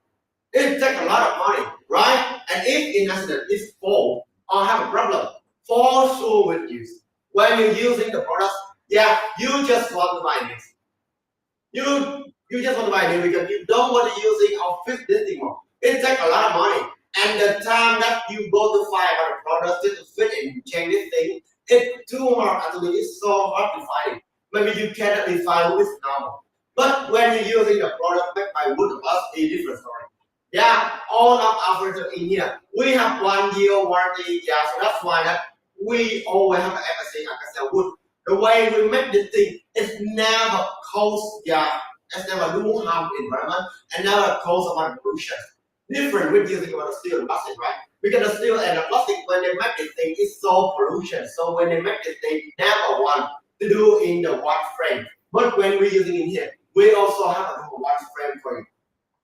It takes a lot of money, right? And if in accident it fall or have a problem, for sure with you. When you're using the product, yeah, you just want to buy this. You just want to buy it because you don't want to use it or fix this anymore. It takes a lot of money. And the time that you go to find a product just to fit and change this thing, it's too hard. Actually, it's so hard to find it. Maybe you cannot define what is normal. But when you're using the product made by wood of us, it's a different story. Yeah, all of our furniture in here, we have 1 year warranty. Yeah, so that's why that we always have an ACACIA wood. The way we make this thing is never cause it's never do harm to environment and never cause about pollution. Different with using about steel and plastic, right? Because the steel and the plastic when they make this thing is so pollution. So when they make this thing, never want to do in the one frame. But when we're using in here, we also have a one frame for you.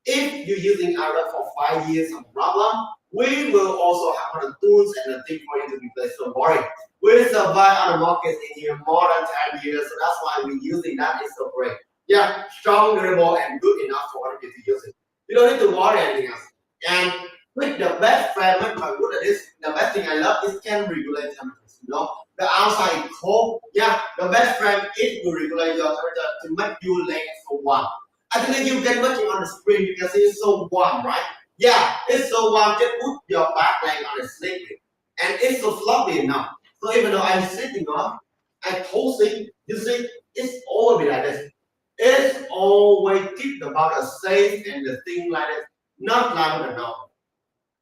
If you're using our for 5 years of problem, we will also have the tools and the thing for you to replace. So worry. We survive on the market in here more than 10 years, so that's why we're using that. It's so great. Yeah, strong, durable, and good enough for other people to use it. You don't need to worry anything else. And with the best frame, how good it is, the best thing I love is can regulate temperatures. You know, the outside is cold. Yeah, the best frame it will regulate your temperature to make you lay so warm. I think you can watch it on the screen. You can see it's so warm, right? Yeah, it's so warm. Just put your back leg on the sleeping, and it's so fluffy enough. So even though I'm sitting on, I toasting, you see, it's always like this. It's always keep the bottle safe and the thing like this, not like the normal.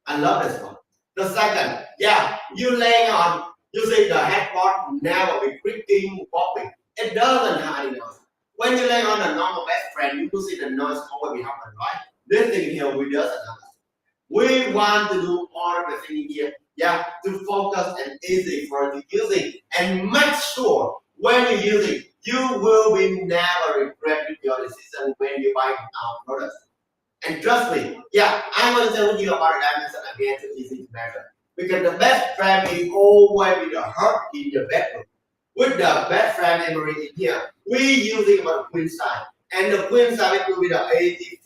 I love this one. The second, yeah, you laying on, you see the headboard never be creaking, popping. It doesn't have any noise. When you lay on a normal bed frame, you will see the noise always be happen, right? This thing here, we doesn't have. We want to do all of the thing here, yeah, to focus and easy for the using and make sure when you use it, you will be never regret your decision when you buy our products. And trust me, yeah, I'm going to tell you about the dimension again to easy to measure. Because the bed frame is always be the heart in the bedroom. With the bed frame memory in here, we using about queen size. And the queen size will be the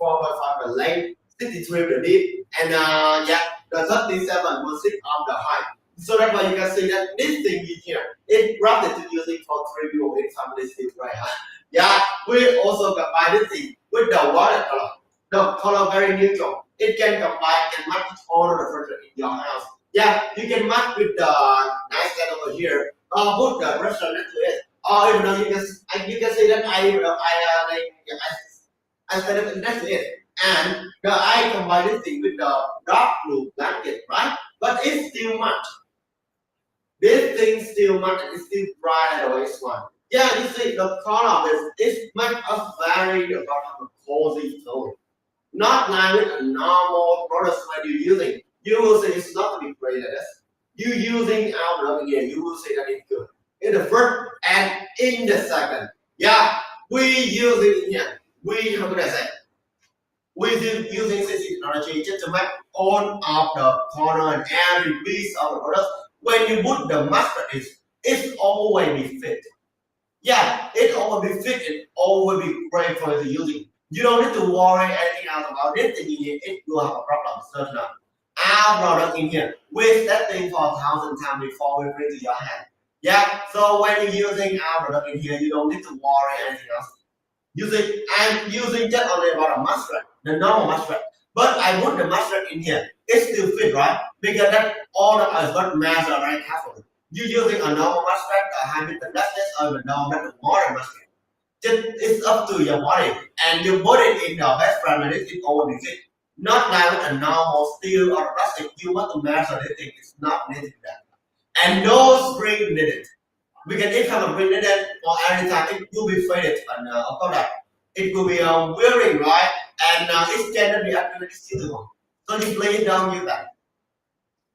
84.5 the length, 63 the deep, and the 37 will sit on the height. So that's why you can see that this thing in here, it's rather to use it for 3 people in family sleep, right? Yeah, we also combine this thing with the water color. The color very neutral. It can combine and match all of the furniture in your house. Yeah, you can match with the nice cat over here. Put the restaurant next to it. Or even though you can see that I set it next to it. And I combine this thing with the dark blue blanket, right? But it's still matte. This thing still matte and it's still bright as always one. Yeah, you see the color of this, it makes us very about a cozy tone. Not like with a normal product when you're using. You will say it's not to be great at this. You using our love again, you will say that it's good. In the first and in the second. Yeah, we using in here. How could I say? We using CC technology just to make all of the corner and every piece of the product. When you put the master it's always be fit. Yeah, it always be fit. It always be great for the using. You don't need to worry anything else about this thing in here. It will have a problem. Certain enough. Our product in here, we that thing for 1,000 times before we bring to your hand. Yeah, so when you're using our product in here, you don't need to worry anything else. I'm using just only about a mustard, the normal mustard. But I put the mustard in here. It still fit, right? Because that all of us got measure very carefully. You're using a normal mustard, a Hamilton Dustless, or the normal modern mustard. It's up to your body, and you put it in your best friend and it always fit. Not like a normal steel or plastic. You want to measure this thing. It's not needed that. And no spring needed. Because if have a spring needed for every time, it will be faded and product. It will be wearing, right? And it cannot be activated suitable. So you play it down with that.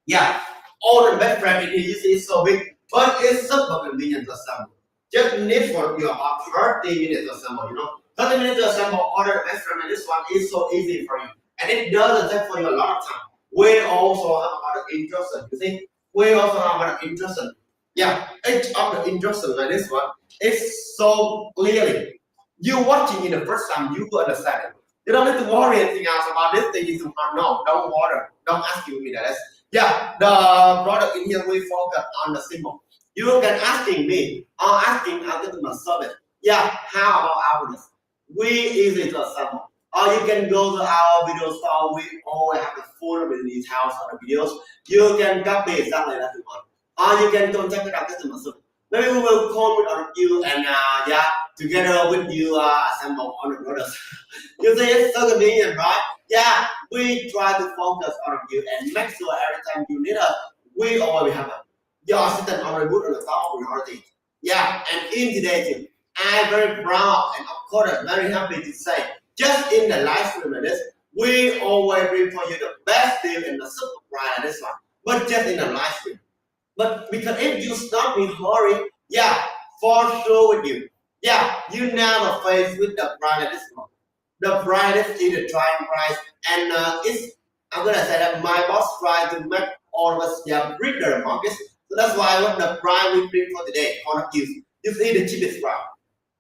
Yeah, all the bed frame in here you see is so big, but it's super convenient to assemble. Just need for you about 30 minutes to assemble, 30 minutes to assemble all the bed frame, and this one is so easy for you. And it doesn't take for you a lot of time. We also have about interest, you see. We also have about interest Yeah, each of the instructions like this one is so clearly. You watching it the first time, you will understand it. You don't need to worry anything else about this thing is too hard. No, don't worry. Don't ask me that. Yeah, the product in here we focus on the symbol. You can asking me or asking our customer service. Yeah, how about ours? We easy to assemble. Or you can go to our video store. We always have the full details of the videos. You can copy exactly that you want. Or you can contact our customer service. Maybe we will call with you and yeah, together with you assemble on the products. You see, it's so convenient, right? Yeah, we try to focus on you and make sure every time you need us, we always have it. Your assistant already put on the top of priority. Yeah, and in today too, I'm very proud and of course very happy to say, just in the live stream like this, we always bring for you the best deal in the super price like this one, but just in the live stream. But because if you stop in hurry, yeah, for sure with you. Yeah, you never face with the price like this one. The price is the trying price, and it's I'm gonna say that my boss tried to make all of us yeah break the market. So that's why what the price we bring for today for the use. You see the cheapest price.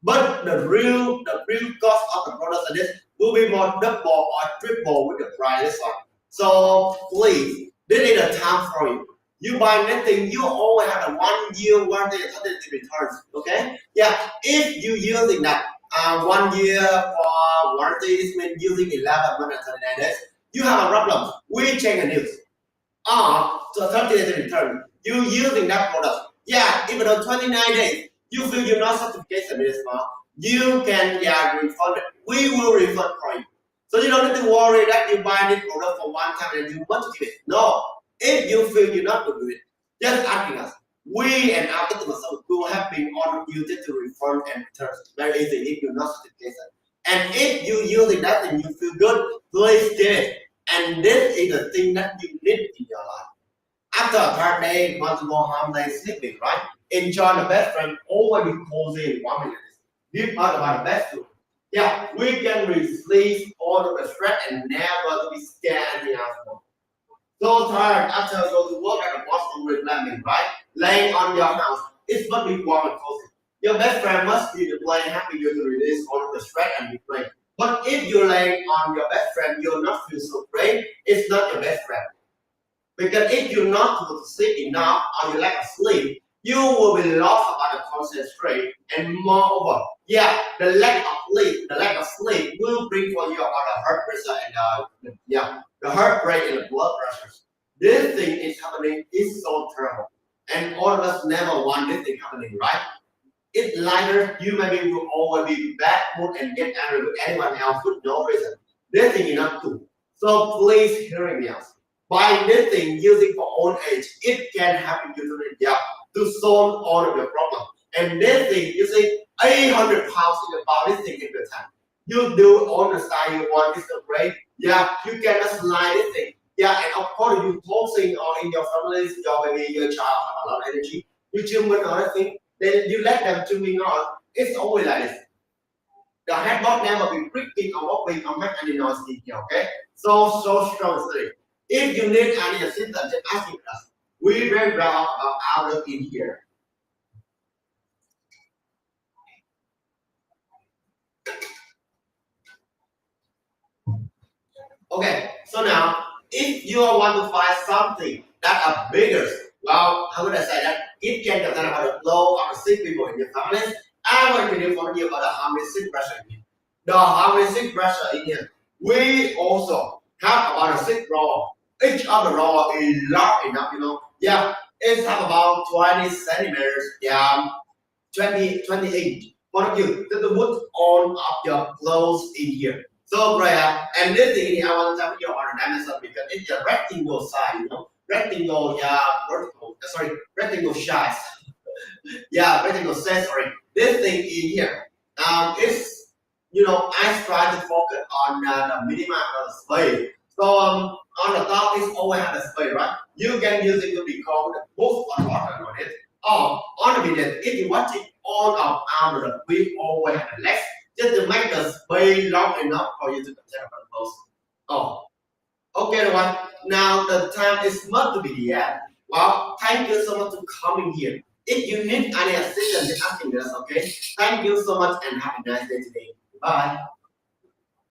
But the real cost of the product like this will be more double or triple with the price one. So please, this is the time for you. You buy anything, you always have a 1 year warranty and 30 returns. Okay? Yeah, if you using that 1 year for warranty, it means using 11 months and 39 days. You have a problem. We change the news. So 30 days return. You using that product. Yeah, even though 29 days, you feel you're not certification is small, you can yeah refund it. We will refund for you. So you don't need to worry that you buy this product for one time and you want to keep it. No. If you feel you're not going to do it, just asking us. We and our customer service will have been on you to refund and return. Very easy if you're not certification. And if you using that and you feel good, please get it. And this is the thing that you need in your life. After a hard day, want to go home, they sleeping, right? Enjoy the best friend, always be cozy in 1 minute. Give us about the best food. Yeah, we can release all of the stress and never be scared anything else. So tired after go to work at the Boston reclaiming, right? Laying on your house, it must be warm and cozy. Your best friend must be the play happy you to release all of the stress and be great. But if you're laying on your best friend, you'll not feel so great. It's not your best friend. Because if you're not able to sleep enough or you lack of sleep, you will be lost about the concentration and moreover, yeah, the lack of sleep will bring for you about the heart pressure and the heart rate and the blood pressures. This thing is happening is so terrible. And all of us never want this thing happening, right? It's lighter, you maybe will always be bad mood and get angry with anyone else with no reason. This thing is not cool. So please hearing me out. Buying this thing using for own age, it can happen you to the job to solve all of your problems. And this thing, you see, 800 pounds in about this thing in the time. You do all the style you want, it's so great. Yeah, you can just slide this thing. Yeah, and of course you posting or in your families, your baby, your child have a lot of energy. You tune with other thing, then you let them tuning on. It's always like this. The headboard never be creaking or wobbling or make any noise in here, okay? So strong still. If you need any assistance, just ask us. We very proud about our in here. Okay, so now if you want to find something that are bigger, well, how would I say that? It can contain about the flow of the sick people in your family. I want to inform you about the harmonic pressure in here. The harmonic pressure in here. We also have about a sick roll. Each of the roll is large enough, Yeah, it's have about 20 centimeters, yeah, 20 inch. What of you? Just to put all of your clothes in here. So right, and this thing I want to tell you on a dimension because it's a rectangle size, rectangle, yeah, vertical, rectangle size. Yeah, rectangle size, sorry. This thing in here, it's, I try to focus on the minimum of the space. So on the top is always have a space, right? You can use it to be called both on bottom on it. Or on the video, if you watch it all of our, we always have a legs just to make the space long enough for you to consider the post. Oh, okay, everyone. Now the time is not to be the end. Well, thank you so much for coming here. If you need any assistance, just asking us, okay? Thank you so much and have a nice day today. Bye.